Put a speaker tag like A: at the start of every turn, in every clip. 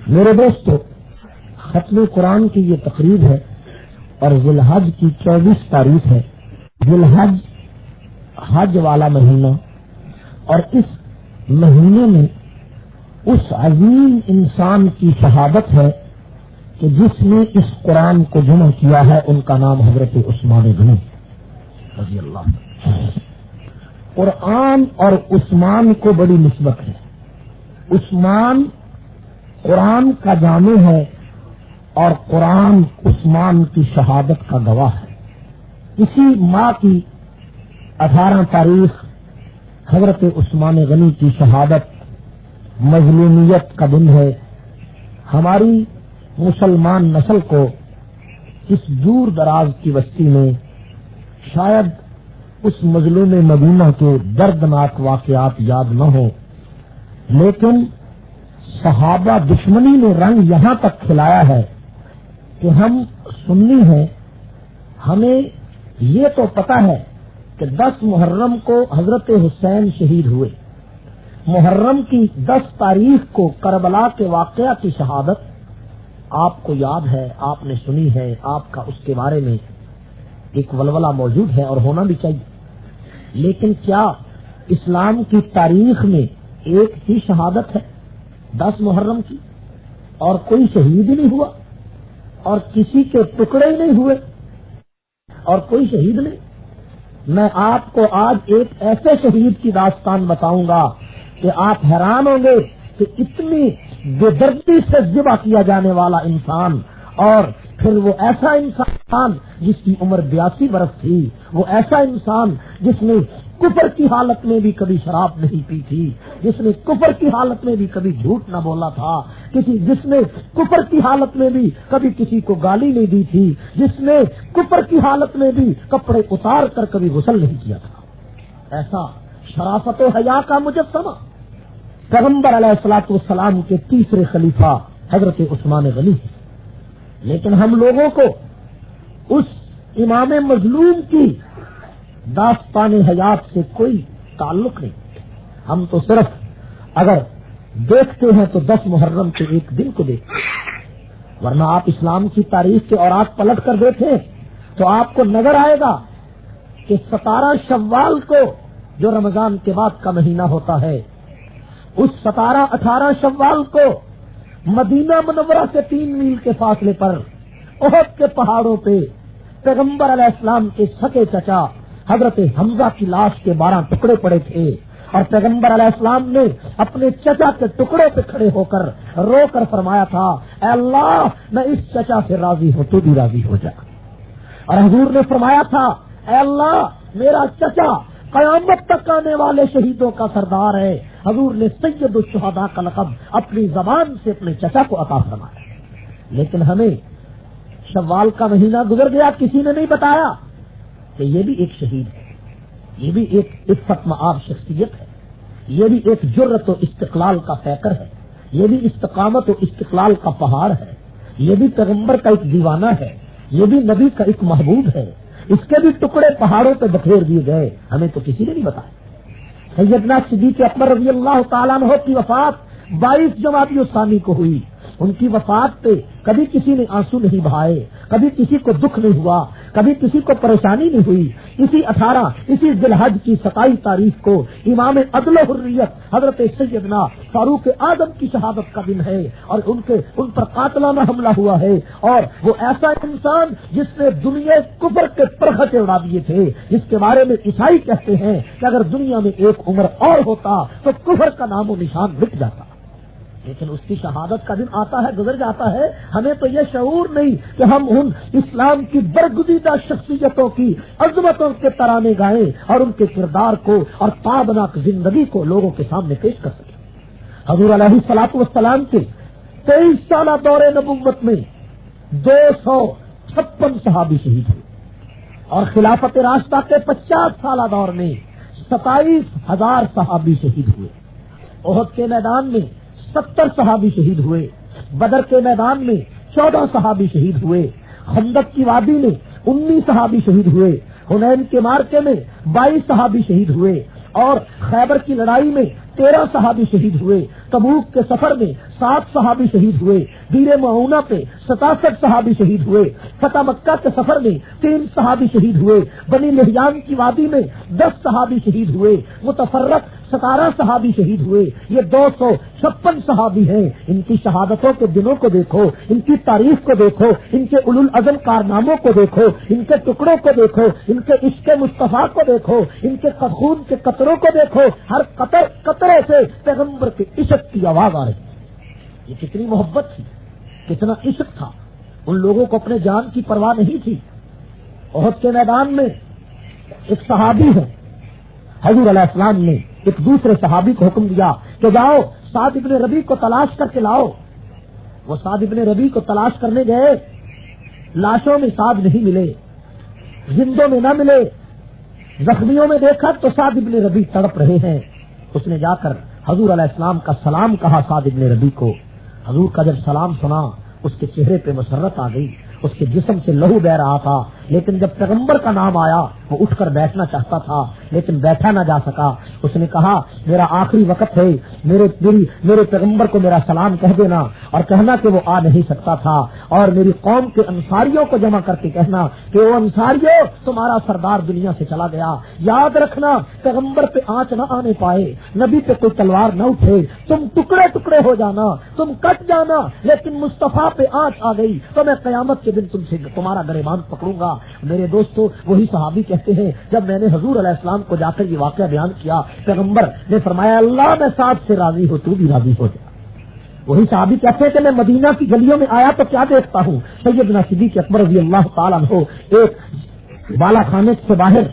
A: میرے دوستو، ختم قرآن کی یہ تقریب ہے اور ذی الحج کی 24 تاریخ ہے۔ ذی الحج حج والا مہینہ، اور اس مہینے میں اس عظیم انسان کی شہادت ہے کہ جس نے اس قرآن کو جمع کیا ہے، ان کا نام حضرت عثمان غنی رضی اللہ عنہ۔ قرآن اور عثمان کو بڑی نسبت ہے۔ عثمان قرآن کا جامع ہے اور قرآن عثمان کی شہادت کا گواہ ہے۔ اسی ماہ کی 18 تاریخ حضرت عثمان غنی کی شہادت مظلومیت کا دن ہے۔ ہماری مسلمان نسل کو اس دور دراز کی بستی میں شاید اس مظلوم مدینہ کے دردناک واقعات یاد نہ ہو، لیکن صحابہ دشمنی نے رنگ یہاں تک کھلایا ہے کہ ہم سنی ہیں، ہمیں یہ تو پتہ ہے کہ 10 محرم کو حضرت حسین شہید ہوئے۔ محرم کی 10 تاریخ کو کربلا کے واقعہ کی شہادت آپ کو یاد ہے، آپ نے سنی ہے، آپ کا اس کے بارے میں ایک ولولہ موجود ہے اور ہونا بھی چاہیے۔ لیکن کیا اسلام کی تاریخ میں ایک ہی شہادت ہے 10 محرم کی، اور کوئی شہید ہی نہیں ہوا، اور کسی کے ٹکڑے ہی نہیں ہوئے، اور کوئی شہید نہیں؟ میں آپ کو آج ایک ایسے شہید کی داستان بتاؤں گا کہ آپ حیران ہوں گے کہ اتنی بے دردی سے ذبح کیا جانے والا انسان، اور پھر وہ ایسا انسان جس کی عمر 82 برس تھی، وہ ایسا انسان جس نے کفر کی حالت میں بھی کبھی شراب نہیں پی تھی، جس نے کفر کی حالت میں بھی کبھی جھوٹ نہ بولا تھا، جس نے کفر کی حالت میں بھی کبھی کسی کو گالی نہیں دی تھی، جس نے کفر کی حالت میں بھی کپڑے اتار کر کبھی غسل نہیں کیا تھا، ایسا شرافت و حیا کا مجسمہ پیغمبر علیہ الصلوۃ والسلام کے تیسرے خلیفہ حضرت عثمان غنی ہے۔ لیکن ہم لوگوں کو اس امام مظلوم کی داستان حیات سے کوئی تعلق نہیں۔ ہم تو صرف اگر دیکھتے ہیں تو 10 محرم کے ایک دن کو دیکھتے ہیں، ورنہ آپ اسلام کی تاریخ کے اوراق پلٹ کر دیکھیں تو آپ کو نظر آئے گا کہ 17 شوال کو جو رمضان کے بعد کا مہینہ ہوتا ہے، اس 17-18 شوال کو مدینہ منورہ سے 3 میل کے فاصلے پر احد کے پہاڑوں پہ پیغمبر علیہ السلام کے سکے چچا حضرت حمزہ کی لاش کے 12 ٹکڑے پڑے تھے، اور پیغمبر علیہ السلام نے اپنے چچا کے ٹکڑے پہ کھڑے ہو کر رو کر فرمایا تھا، اے اللہ میں اس چچا سے راضی ہوں، تو بھی راضی ہو جا۔ اور حضور نے فرمایا تھا، اے اللہ میرا چچا قیامت تک آنے والے شہیدوں کا سردار ہے۔ حضور نے سید الشہداء کا لقب اپنی زبان سے اپنے چچا کو عطا فرمایا۔ لیکن ہمیں شوال کا مہینہ گزر گیا، کسی نے نہیں بتایا کہ یہ بھی ایک شہید ہے، یہ بھی ایک عفت مآب شخصیت ہے، یہ بھی ایک جرت و استقلال کا پیکر ہے، یہ بھی استقامت و استقلال کا پہاڑ ہے، یہ بھی پیغمبر کا ایک دیوانہ ہے، یہ بھی نبی کا ایک محبوب ہے، اس کے بھی ٹکڑے پہاڑوں پہ بکھیر دیے گئے، ہمیں تو کسی نے نہیں بتایا۔ سیدنا صدیق اکبر رضی اللہ تعالیٰ عنہ کی وفات 22 جمادی الثانی کو ہوئی۔ ان کی وفات پہ کبھی کسی نے آنسو نہیں بہائے، کبھی کسی کو دکھ نہیں ہوا، کبھی کسی کو پریشانی نہیں ہوئی۔ اسی ذی الحج کی 27 تاریخ کو امام عدل و حریت حضرت سیدنا فاروق اعظم کی شہادت کا دن ہے، اور ان پر قاتلانہ حملہ ہوا ہے، اور وہ ایسا انسان جس نے دنیا کفر کے پرخچے اڑا دیے تھے، جس کے بارے میں عیسائی کہتے ہیں کہ اگر دنیا میں ایک عمر اور ہوتا تو کفر کا نام و نشان مٹ جاتا۔ لیکن اس کی شہادت کا دن آتا ہے، گزر جاتا ہے، ہمیں تو یہ شعور نہیں کہ ہم ان اسلام کی برگزیدہ شخصیتوں کی عظمتوں کے ترانے گائیں اور ان کے کردار کو اور تابناک زندگی کو لوگوں کے سامنے پیش کر سکیں۔ حضور علیہ الصلوۃ والسلام کے 23 سالہ دور نبوت میں 256 صحابی شہید ہوئے، اور خلافت راشدہ کے 50 سالہ دور میں 27,000 صحابی شہید ہوئے۔ احد کے میدان میں 70 صحابی شہید ہوئے، بدر کے میدان میں 14 صحابی شہید ہوئے، خندق کی وادی میں 19 صحابی شہید ہوئے، حنین کے مارکے میں 22 صحابی شہید ہوئے، اور خیبر کی لڑائی میں 13 صحابی شہید ہوئے۔ تبوک کے سفر میں 7 صحابی شہید ہوئے، بیر معونہ پہ 67 صحابی شہید ہوئے، فتح مکہ کے سفر میں 3 صحابی شہید ہوئے، بنی لحیان کی وادی میں 10 صحابی شہید ہوئے، متفرق 17 صحابی شہید ہوئے۔ یہ 256 صحابی ہیں۔ ان کی شہادتوں کے دنوں کو دیکھو، ان کی تاریخ کو دیکھو، ان کے اولو العزم کارناموں کو دیکھو، ان کے ٹکڑوں کو دیکھو، ان کے عشق مصطفیٰ کو دیکھو، ان کے خون کے قطروں کو دیکھو۔ ہر قطرے سے پیغمبر کے عشق کی آواز آ رہی۔ یہ کتنی محبت تھی، کتنا عشق تھا۔ ان لوگوں کو اپنے جان کی پرواہ نہیں تھی۔ احد کے میدان میں ایک صحابی ہے، حضور علیہ السلام نے ایک دوسرے صحابی کو حکم دیا کہ جاؤ سعد ابن ربیع کو تلاش کر کے لاؤ۔ وہ سعد ابن ربیع کو تلاش کرنے گئے، لاشوں میں سعد نہیں ملے، زندوں میں نہ ملے، زخمیوں میں دیکھا تو سعد ابن ربیع تڑپ رہے ہیں۔ اس نے جا کر حضور علیہ السلام کا سلام کہا سعد ابن ربیع کو۔ حضور کا جب سلام سنا اس کے چہرے پہ مسرت آ گئی، اس کے جسم سے لہو بہ رہا تھا، لیکن جب پیغمبر کا نام آیا وہ اٹھ کر بیٹھنا چاہتا تھا لیکن بیٹھا نہ جا سکا۔ اس نے کہا میرا آخری وقت ہے، میرے پیغمبر کو میرا سلام کہہ دینا، اور کہنا کہ وہ آ نہیں سکتا تھا، اور میری قوم کے انصاریوں کو جمع کر کے کہنا کہ وہ انصاریوں تمہارا سردار دنیا سے چلا گیا، یاد رکھنا پیغمبر پہ آنچ نہ آنے پائے، نبی پہ کوئی تلوار نہ اٹھے، تم ٹکڑے ٹکڑے ہو جانا، تم کٹ جانا، لیکن مصطفیٰ پہ آنچ آ گئی تو میں قیامت کے دن تم سے تمہارا گریبان پکڑوں گا۔ میرے دوستو وہی صحابی کہتے ہیں جب میں نے حضور علیہ السلام کو جا کر یہ واقعہ بیان کیا، پیغمبر نے فرمایا اللہ میں ساتھ سے راضی ہو، تو بھی راضی ہو جا۔ وہی صحابی کہتے ہیں کہ میں مدینہ کی گلیوں میں آیا تو کیا دیکھتا ہوں، سیدنا صدیق اکبر رضی اللہ تعالیٰ عنہ ایک بالا خانے سے باہر،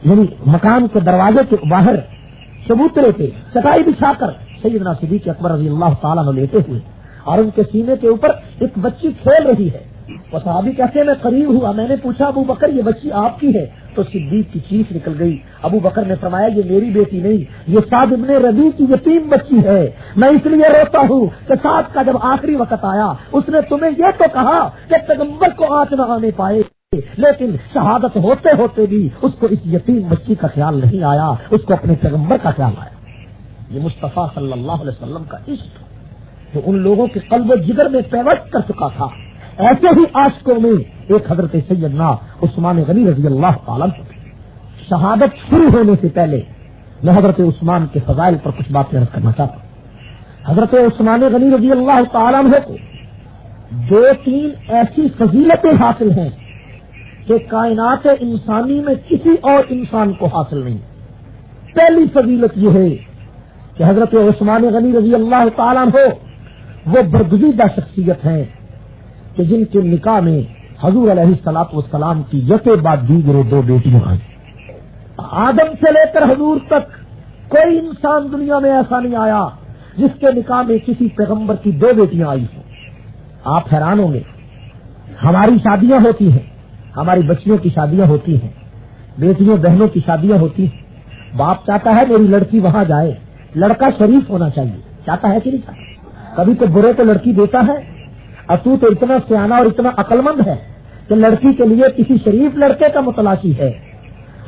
A: یعنی مکان کے دروازے کے باہر چبوترے پہ چٹائی بچھا کر سیدنا صدیق اکبر رضی اللہ تعالیٰ عنہ لیٹے ہوئے، اور ان کے سینے کے اوپر ایک بچی کھیل رہی ہے۔ وہ صحابی کہتے ہیں میں قریب ہوا، میں نے پوچھا ابو بکر یہ بچی آپ کی ہے؟ تو صدیق کی چیخ نکل گئی۔ ابو بکر نے فرمایا یہ میری بیٹی نہیں، یہ سعد ابن ربیع کی یتیم بچی ہے، میں اس لیے روتا ہوں کہ سعد کا جب آخری وقت آیا اس نے تمہیں یہ تو کہا کہ پیغمبر کو آنچ نہ آنے پائے، لیکن شہادت ہوتے ہوتے بھی اس کو اس یتیم بچی کا خیال نہیں آیا، اس کو اپنے پیغمبر کا خیال آیا۔ یہ مصطفیٰ صلی اللہ علیہ وسلم کا عشق جو ان لوگوں کے قلب و جگر میں پیوست کر چکا تھا۔ ایسے ہی عاشقوں میں ایک حضرت سیدنا عثمان غنی رضی اللہ تعالیٰ عنہ۔ شہادت شروع ہونے سے پہلے میں حضرت عثمان کے فضائل پر کچھ باتیں عرض کرنا چاہتا ہوں۔ حضرت عثمان غنی رضی اللہ تعالیٰ عنہ کو 2-3 ایسی فضیلتیں حاصل ہیں کہ کائنات انسانی میں کسی اور انسان کو حاصل نہیں۔ پہلی فضیلت یہ ہے کہ حضرت عثمان غنی رضی اللہ تعالیٰ عنہ وہ برگزیدہ شخصیت ہیں کہ جن کے نکاح میں حضور علیہ الصلوۃ والسلام کی یکے بعد دیگرے 2 بیٹیاں آئیں۔ آدم سے لے کر حضور تک کوئی انسان دنیا میں ایسا نہیں آیا جس کے نکاح میں کسی پیغمبر کی 2 بیٹیاں آئی ہوں۔ آپ حیران ہوں گے، ہماری شادیاں ہوتی ہیں، ہماری بچیوں کی شادیاں ہوتی ہیں، بیٹیوں بہنوں کی شادیاں ہوتی ہیں، باپ چاہتا ہے میری لڑکی وہاں جائے، لڑکا شریف ہونا چاہیے، چاہتا ہے کہ نہیں چاہتا؟ کبھی تو برے کو لڑکی دیتا ہے، اور تو اتنا سیانا اور اتنا عقل مند ہے کہ لڑکی کے لیے کسی شریف لڑکے کا متلاشی ہے۔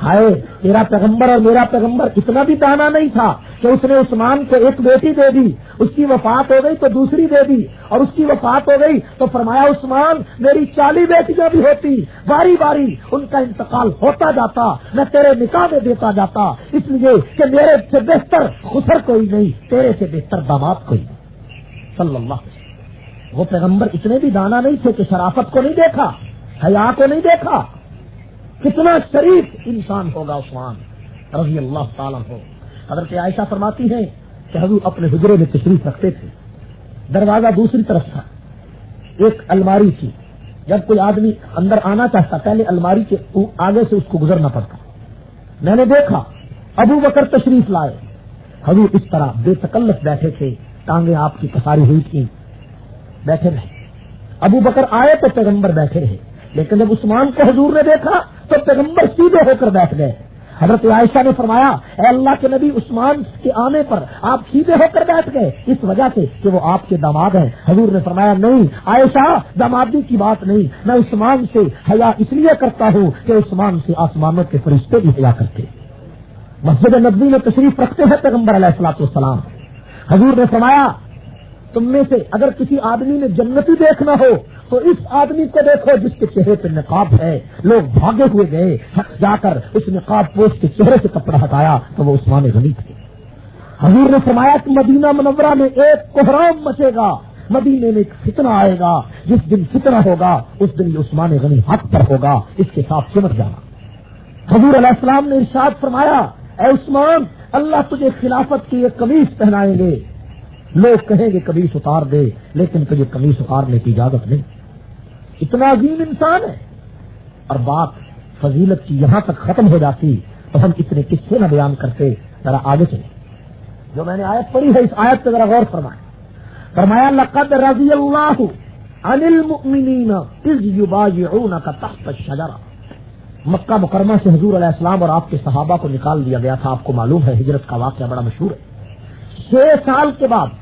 A: ہائے تیرا پیغمبر اور میرا پیغمبر اتنا بھی دانا نہیں تھا کہ اس نے عثمان کو ایک بیٹی دے دی، اس کی وفات ہو گئی تو دوسری دے دی، اور اس کی وفات ہو گئی تو فرمایا عثمان میری 40 بیٹیاں بھی ہوتی، باری باری ان کا انتقال ہوتا جاتا، میں تیرے نکاح میں دیتا جاتا، اس لیے کہ میرے سے بہتر خسر کوئی نہیں، تیرے سے بہتر داماد کوئی نہیں۔ صلی اللہ علیہ وسلم وہ پیغمبر اتنے بھی دانا نہیں تھے کہ شرافت کو نہیں دیکھا، حیا کو نہیں دیکھا۔ کتنا شریف انسان ہوگا عثمان رضی اللہ تعالیٰ عنہ۔ حضرت عائشہ فرماتی ہیں کہ حضور اپنے حجرے میں تشریف رکھتے تھے، دروازہ دوسری طرف تھا، ایک الماری تھی، جب کوئی آدمی اندر آنا چاہتا پہلے الماری کے آگے سے اس کو گزرنا پڑتا۔ میں نے دیکھا ابو بکر تشریف لائے، حضور اس طرح بے تکلف بیٹھے تھے، ٹانگیں آپ کی پساری ہوئی تھی، بیٹھے رہے۔ ابو بکر آئے تو پیغمبر بیٹھے رہے، لیکن جب عثمان کو حضور نے دیکھا تو پیغمبر سیدھے ہو کر بیٹھ گئے۔ حضرت عائشہ نے فرمایا اے اللہ کے نبی عثمان کے آنے پر آپ سیدھے ہو کر بیٹھ گئے اس وجہ سے کہ وہ آپ کے داماد ہیں۔ حضور نے فرمایا نہیں عائشہ، دامادی کی بات نہیں، میں عثمان سے حیا اس لیے کرتا ہوں کہ عثمان سے آسمانوں کے فرشتے بھی حیا کرتے۔ مسجد نبوی میں تشریف رکھتے ہیں پیغمبر علیہ الصلوۃ والسلام، حضور نے فرمایا تم میں سے اگر کسی آدمی نے جنتی دیکھنا ہو تو اس آدمی کو دیکھو جس کے چہرے پہ نقاب ہے. لوگ بھاگے ہوئے گئے, جا کر اس نقاب پوش کے چہرے سے کپڑا ہٹایا تو وہ عثمان غنی تھے. حضور نے فرمایا کہ مدینہ منورہ میں ایک کوہرام مچے گا, مدینے میں ایک فتنہ آئے گا, جس دن فتنہ ہوگا اس دن عثمان غنی حق پر ہوگا, اس کے ساتھ سمجھ جانا. حضور علیہ السلام نے ارشاد فرمایا اے عثمان اللہ تجھے خلافت کی ایک قمیص پہنائیں گے. لوگ کہیں گے قمیص اتار دے, لیکن تجھے قمیص اتارنے کی اجازت نہیں. اتنا عظیم انسان ہے. اور بات فضیلت کی یہاں تک ختم ہو جاتی تو ہم اتنے قصے نہ بیان کرتے. ذرا آگے چلیں. جو میں نے آیت پڑھی ہے اس آیت پہ ذرا غور فرمائیں. فرمایا لقد رضی اللہ عن المؤمنین اذ یبایعونک تحت الشجرہ. مکہ مکرمہ سے حضور علیہ السلام اور آپ کے صحابہ کو نکال دیا گیا تھا. آپ کو معلوم ہے ہجرت کا واقعہ بڑا مشہور ہے. 6 سال کے بعد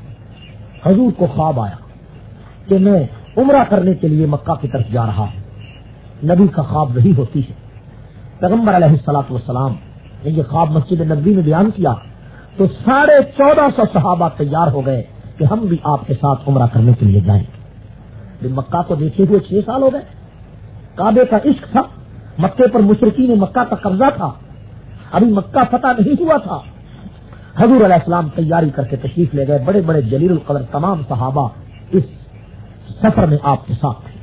A: حضور کو خواب آیا کہ میں عمرہ کرنے کے لیے مکہ کی طرف جا رہا ہوں. نبی کا خواب وہی ہوتی ہے. پیغمبر علیہ الصلوۃ والسلام نے یہ خواب مسجد نبوی میں بیان کیا تو 1450 صحابہ تیار ہو گئے کہ ہم بھی آپ کے ساتھ عمرہ کرنے کے لیے جائیں. مکہ کو دیکھے ہوئے 6 سال ہو گئے. کعبے کا عشق تھا, مکے پر مشرکین مکہ کا قبضہ تھا, ابھی مکہ فتح نہیں ہوا تھا. حضور علیہ السلام تیاری کر کے تشریف لے گئے. بڑے بڑے جلیل القدر تمام صحابہ اس سفر میں آپ کے ساتھ تھے.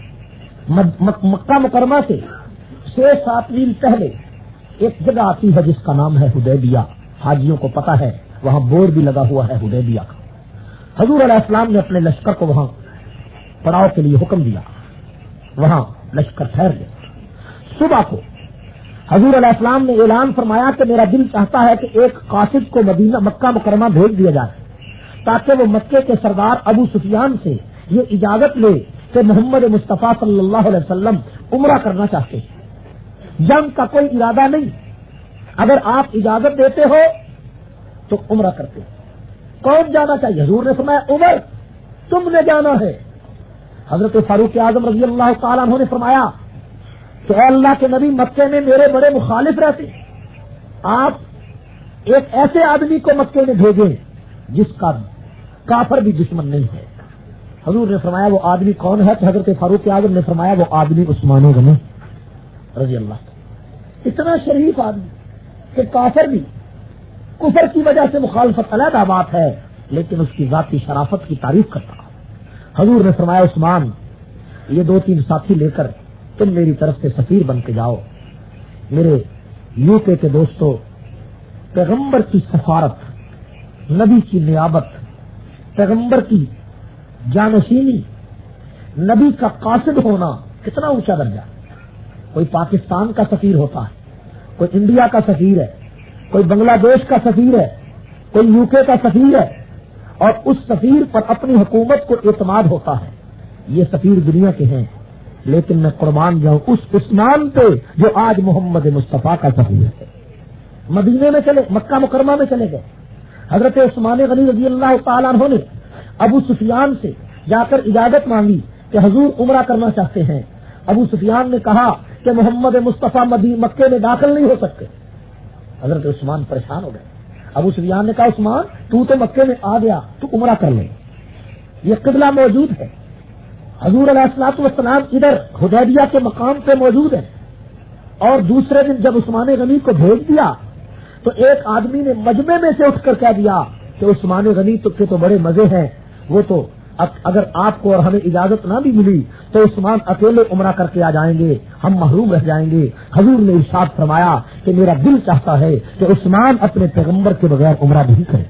A: مکہ مکرمہ سے 6-7 میل پہلے ایک جگہ آتی ہے جس کا نام ہے حدیبیہ. حاجیوں کو پتا ہے, وہاں بورڈ بھی لگا ہوا ہے حدیبیہ کا. حضور علیہ السلام نے اپنے لشکر کو وہاں پڑاؤ کے لیے حکم دیا. وہاں لشکر ٹھہر گیا. صبح کو حضور علیہ السلام نے اعلان فرمایا کہ میرا دل چاہتا ہے کہ ایک قاصد کو مدینہ مکہ مکرمہ بھیج دیا جائے تاکہ وہ مکے کے سردار ابو سفیان سے یہ اجازت لے کہ محمد مصطفیٰ صلی اللہ علیہ وسلم عمرہ کرنا چاہتے ہیں. جنگ کا کوئی ارادہ نہیں, اگر آپ اجازت دیتے ہو تو عمرہ کرتے. کون جانا چاہیے؟ حضور نے فرمایا عمر تم نے جانا ہے. حضرت فاروق اعظم رضی اللہ تعالیٰ عنہ نے فرمایا کہ اے اللہ کے نبی مکے میں میرے بڑے مخالف رہتے, آپ ایک ایسے آدمی کو مکے میں بھیجیں جس کا کافر بھی دشمن نہیں ہے. حضور نے فرمایا وہ آدمی کون ہے؟ تو حضرت فاروق اعظم نے فرمایا وہ آدمی عثمان غنی رضی اللہ. اتنا شریف آدمی کہ کافر بھی کفر کی وجہ سے مخالفت علیحدہ بات ہے, لیکن اس کی ذاتی شرافت کی تعریف کرتا. حضور نے فرمایا عثمان یہ 2-3 ساتھی لے کر تم میری طرف سے سفیر بن کے جاؤ. میرے یوکے کے دوستو, پیغمبر کی سفارت, نبی کی نیابت, پیغمبر کی جانشینی, نبی کا قاصد ہونا کتنا اونچا درجہ. کوئی پاکستان کا سفیر ہوتا ہے, کوئی انڈیا کا سفیر ہے, کوئی بنگلہ دیش کا سفیر ہے, کوئی یوکے کا سفیر ہے, اور اس سفیر پر اپنی حکومت کو اعتماد ہوتا ہے. یہ سفیر دنیا کے ہیں, لیکن میں قربان جاؤں اس عثمان پہ جو آج محمد مصطفیٰ کا سفیر ہے. مدینے میں چلے, مکہ مکرمہ میں چلے گئے. حضرت عثمان غنی رضی اللہ تعالیٰ عنہ نے ابو سفیان سے جا کر اجازت مانگی کہ حضور عمرہ کرنا چاہتے ہیں. ابو سفیان نے کہا کہ محمد مصطفیٰ مکے میں داخل نہیں ہو سکتے. حضرت عثمان پریشان ہو گئے. ابو سفیان نے کہا عثمان تو مکے میں آ گیا, تو عمرہ کر لے, یہ قبلہ موجود ہے. حضور علیہ الصلوۃ والسلام ادھر حدیبیہ کے مقام پہ موجود ہے. اور دوسرے دن جب عثمان غنی کو بھیج دیا تو ایک آدمی نے مجمع میں سے اٹھ کر کہہ دیا کہ عثمان غنی کے تو بڑے مزے ہیں, وہ تو اگر آپ کو اور ہمیں اجازت نہ بھی ملی تو عثمان اکیلے عمرہ کر کے آ جائیں گے, ہم محروم رہ جائیں گے. حضور نے ارشاد فرمایا کہ میرا دل چاہتا ہے کہ عثمان اپنے پیغمبر کے بغیر عمرہ نہیں کرے.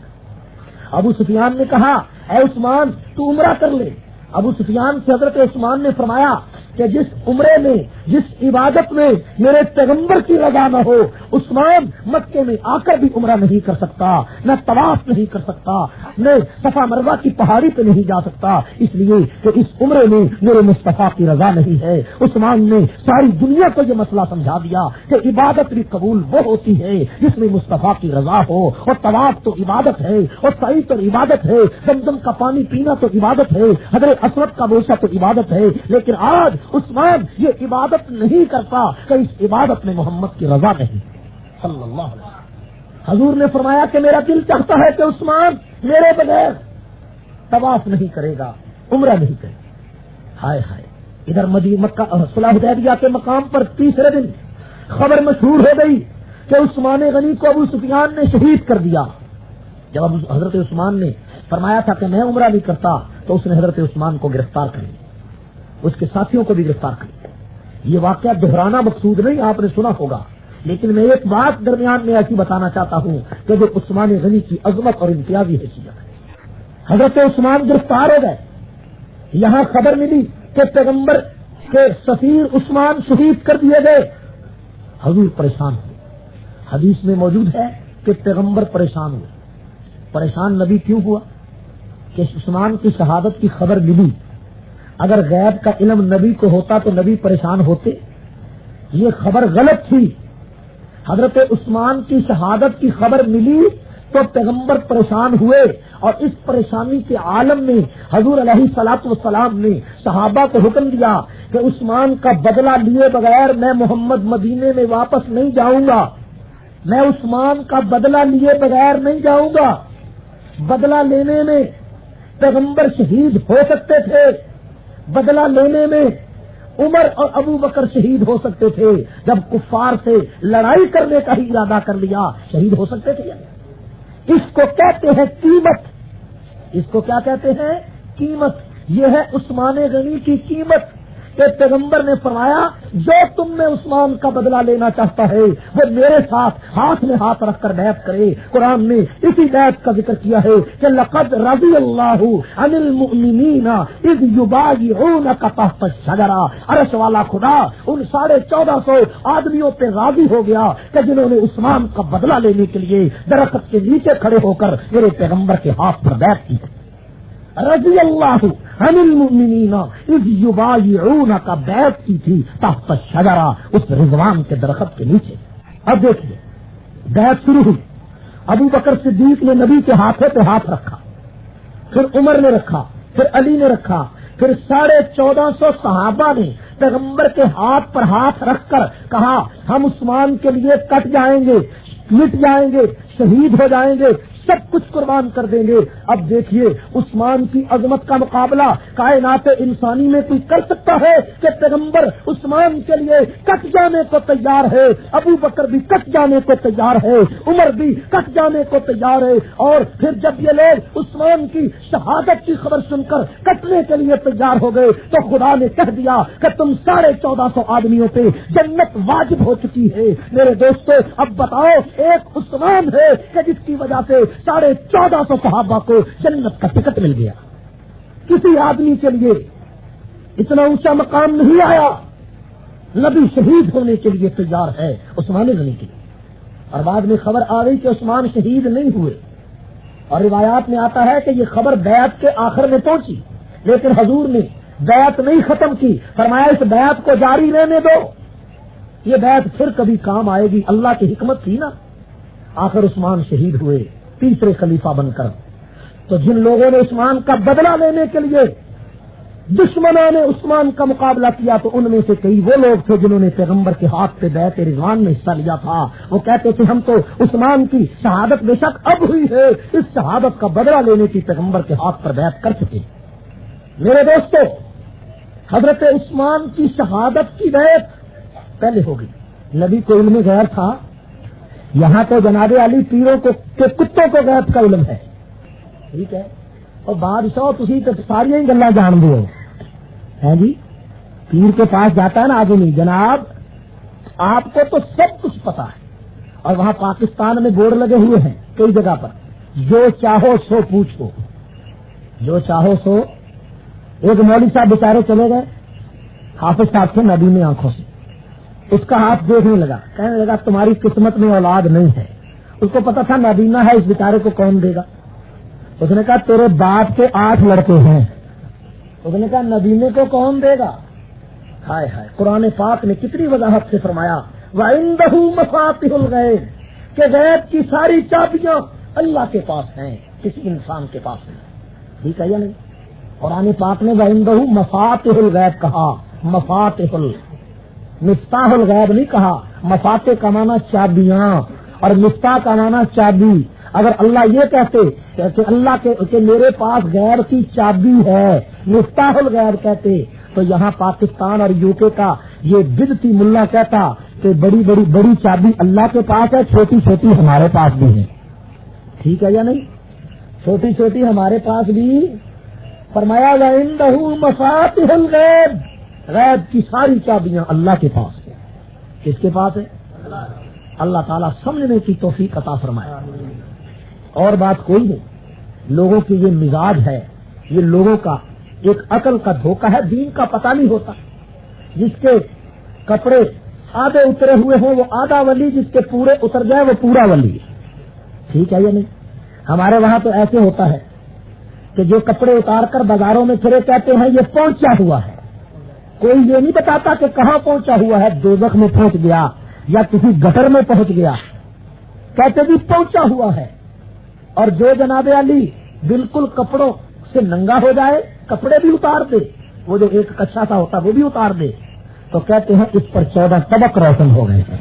A: ابو سفیان نے کہا اے عثمان تو عمرہ کر لے. ابو سفیان سے حضرت عثمان نے فرمایا کہ جس عمرے میں, جس عبادت میں میرے پیغمبر کی رضا نہ ہو, عثمان مکے میں آ کر بھی عمرہ نہیں کر سکتا, نہ طواف نہیں کر سکتا, نہ صفا مروہ کی پہاڑی پہ نہیں جا سکتا, اس لیے کہ اس عمرے میں میرے مصطفیٰ کی رضا نہیں ہے. عثمان نے ساری دنیا کو یہ مسئلہ سمجھا دیا کہ عبادت بھی قبول وہ ہوتی ہے جس میں مصطفیٰ کی رضا ہو, اور طواف تو عبادت ہے, اور سعی تو عبادت ہے, زمزم کا پانی پینا تو عبادت ہے, حضرت اسود کا بوسہ تو عبادت ہے. لیکن آج عثمان یہ عبادت نہیں کرتا کہ اس عبادت میں محمد کی رضا نہیں صلی اللہ علیہ وسلم. حضور نے فرمایا کہ میرا دل چاہتا ہے کہ عثمان میرے بغیر طواف نہیں کرے گا، عمرہ نہیں کرے گا۔ ہائے ہائے، ادھر مکہ صلح حدیبیہ کے مقام پر تیسرے دن خبر مشہور ہو گئی کہ عثمان غنی کو ابو سفیان نے شہید کر دیا۔ جب حضرت عثمان نے فرمایا تھا کہ میں عمرہ نہیں کرتا تو اس نے حضرت عثمان کو گرفتار کر لیا، اس کے ساتھیوں کو بھی گرفتار کر لیا۔ یہ واقعہ دہرانا مقصود نہیں، آپ نے سنا ہوگا، لیکن میں ایک بات درمیان میں ایسی بتانا چاہتا ہوں کہ جو عثمان غنی کی عظمت اور امتیازی حیثیت ہے۔ حضرت عثمان گرفتار ہو گئے، یہاں خبر ملی کہ پیغمبر کے سفیر عثمان شہید کر دیے گئے۔ حضور پریشان ہوئے، حدیث میں موجود ہے کہ پیغمبر پریشان ہوئے۔ پریشان نبی کیوں ہوا؟ کہ عثمان کی شہادت کی خبر ملی، اگر غیب کا علم نبی کو ہوتا تو نبی پریشان ہوتے؟ یہ خبر غلط تھی۔ حضرت عثمان کی شہادت کی خبر ملی تو پیغمبر پریشان ہوئے، اور اس پریشانی کے عالم میں حضور علیہ الصلوۃ والسلام نے صحابہ کو حکم دیا کہ عثمان کا بدلہ لیے بغیر میں محمد مدینے میں واپس نہیں جاؤں گا، میں عثمان کا بدلہ لیے بغیر نہیں جاؤں گا۔ بدلہ لینے میں پیغمبر شہید ہو سکتے تھے، بدلہ لینے میں عمر اور ابو بکر شہید ہو سکتے تھے، جب کفار سے لڑائی کرنے کا ہی ارادہ کر لیا شہید ہو سکتے تھے۔ اس کو کہتے ہیں قیمت، اس کو کیا کہتے ہیں؟ قیمت۔ یہ ہے عثمان غنی کی قیمت کہ پیغمبر نے فرمایا جو تم میں عثمان کا بدلہ لینا چاہتا ہے وہ میرے ساتھ ہاتھ میں ہاتھ رکھ کر بیعت کرے۔ قرآن نے اسی بیعت کا ذکر کیا ہے کہ لقد رضی اللہ عن المؤمنین اذ یبایعونک تحت الشجرہ، عرش والا خدا ان 1450 آدمیوں پہ راضی ہو گیا کہ جنہوں نے عثمان کا بدلہ لینے کے لیے درخت کے نیچے کھڑے ہو کر میرے پیغمبر کے ہاتھ پر بیعت کی۔ رضی اللہ عن المؤمنین اذ یبایعونک، بیعت کی تھی تحت الشجرہ، اس رضوان کے درخت کے نیچے۔ اب دیکھیے بیعت شروع ہوئی، ابو بکر صدیق نے نبی کے ہاتھوں پہ ہاتھ رکھا، پھر عمر نے رکھا، پھر علی نے رکھا، پھر 1450 صحابہ نے پیغمبر کے ہاتھ پر ہاتھ رکھ کر کہا ہم عثمان کے لیے کٹ جائیں گے، مٹ جائیں گے، شہید ہو جائیں گے، سب کچھ قربان کر دیں گے۔ اب دیکھیے عثمان کی عظمت کا مقابلہ کائنات انسانی میں کوئی کر سکتا ہے کہ پیغمبر عثمان کے لیے کٹ جانے کو تیار ہے، ابو بکر بھی کٹ جانے کو تیار ہے، عمر بھی کٹ جانے کو تیار ہے، اور پھر جب یہ لوگ عثمان کی شہادت کی خبر سن کر کٹنے کے لیے تیار ہو گئے تو خدا نے کہہ دیا کہ تم 1450 آدمیوں پہ جنت واجب ہو چکی ہے۔ میرے دوستو اب بتاؤ، ایک عثمان ہے کہ جس کی وجہ سے 1450 صحابہ کو جنت کا ٹکٹ مل گیا۔ کسی آدمی کے لیے اتنا اونچا مقام نہیں آیا، نبی شہید ہونے کے لیے تیار ہے عثمان غنی کے لیے۔ اور بعد میں خبر آ گئی کہ عثمان شہید نہیں ہوئے، اور روایات میں آتا ہے کہ یہ خبر بیعت کے آخر میں پہنچی، لیکن حضور نے بیعت نہیں ختم کی، فرمایا اس بیعت کو جاری رہنے دو، یہ بیعت پھر کبھی کام آئے گی، اللہ کی حکمت تھی نا۔ آخر عثمان شہید ہوئے تیسرے خلیفہ بن کر۔ تو جن لوگوں نے عثمان کا بدلہ لینے کے لیے دشمنوں نے عثمان کا مقابلہ کیا تو ان میں سے کئی وہ لوگ تھے جنہوں نے پیغمبر کے ہاتھ پہ بیعت رضوان میں حصہ لیا تھا۔ وہ کہتے تھے ہم تو عثمان کی شہادت بے شک اب ہوئی ہے، اس شہادت کا بدلہ لینے کی پیغمبر کے ہاتھ پر بیعت کر چکے۔ میرے دوستو، حضرت عثمان کی شہادت کی بیعت پہلے ہو گئی، نبی کو علم غیر تھا، یہاں تو جناب علی پیروں کو کے کتوں کو غیب کا علم ہے، ٹھیک ہے، اور بادشاہ تسی تو ساری ہی گلا جان دو ہے جی، پیر کے پاس جاتا ہے نا آدمی، جناب آپ کو تو سب کچھ پتا ہے، اور وہاں پاکستان میں بورڈ لگے ہوئے ہیں کئی جگہ پر، جو چاہو سو پوچھو، جو چاہو سو۔ ایک مولوی صاحب بیچارے چلے گئے حافظ صاحب سے ندی میں آنکھوں سے، اس کا ہاتھ دیکھنے لگا، کہنے لگا تمہاری قسمت میں اولاد نہیں ہے۔ اس کو پتا تھا نابینا ہے، اس بیچارے کو کون دے گا؟ اس نے کہا تیرے باپ کے 8 لڑکے ہیں۔ اس نے کہا نابینے کو کون دے گا؟ ہائے ہائے، قرآن پاک نے کتنی وضاحت سے فرمایا وَعِندَهُ مَفَاتِحُ الْغَیْبِ کہ غیب کی ساری چابیاں اللہ کے پاس ہیں، کسی انسان کے پاس نہیں۔ ٹھیک ہے یا نہیں؟ قرآن پاک نے وَعِندَهُ مَفَاتِحُ الْغَیْبِ کہا، مفاتح مفتاح الغیب نہیں کہا۔ مفاتح کا معنی چابیاں اور مفتاح کا معنی چابی۔ اگر اللہ یہ کہتے کہ اللہ کہ میرے پاس غیب کی چابی ہے، مفتاح الغیب کہتے، تو یہاں پاکستان اور یو کے کا یہ بدعتی ملا کہتا کہ بڑی چابی اللہ کے پاس ہے، چھوٹی چھوٹی ہمارے پاس بھی ہے. ٹھیک ہے یا نہیں؟ چھوٹی چھوٹی ہمارے پاس بھی. فرمایا وَعِندَهُ مَفَاتِحُ الْغَیْبِ، غیب کی ساری چابیاں اللہ کے پاس ہے. کس کے پاس ہے؟ اللہ تعالیٰ سمجھنے کی توفیق عطا فرمائے. اور بات کوئی نہیں، لوگوں کی یہ مزاج ہے، یہ لوگوں کا ایک عقل کا دھوکہ ہے، دین کا پتہ نہیں ہوتا. جس کے کپڑے آدھے اترے ہوئے ہوں وہ آدھا ولی، جس کے پورے اتر جائے وہ پورا ولی. ٹھیک ہے یا نہیں؟ ہمارے وہاں تو ایسے ہوتا ہے کہ جو کپڑے اتار کر بازاروں میں پھرے کہتے ہیں یہ پہنچا ہوا ہے. کوئی یہ نہیں بتاتا کہ کہاں پہنچا ہوا ہے، دوزخ میں پہنچ گیا یا کسی گٹر میں پہنچ گیا، کہتے بھی پہنچا ہوا ہے. اور جو جناب علی بالکل کپڑوں سے ننگا ہو جائے، کپڑے بھی اتار دے، وہ جو ایک کچھا سا ہوتا وہ بھی اتار دے، تو کہتے ہیں اس پر 14 طبق روشن ہو گئے ہیں.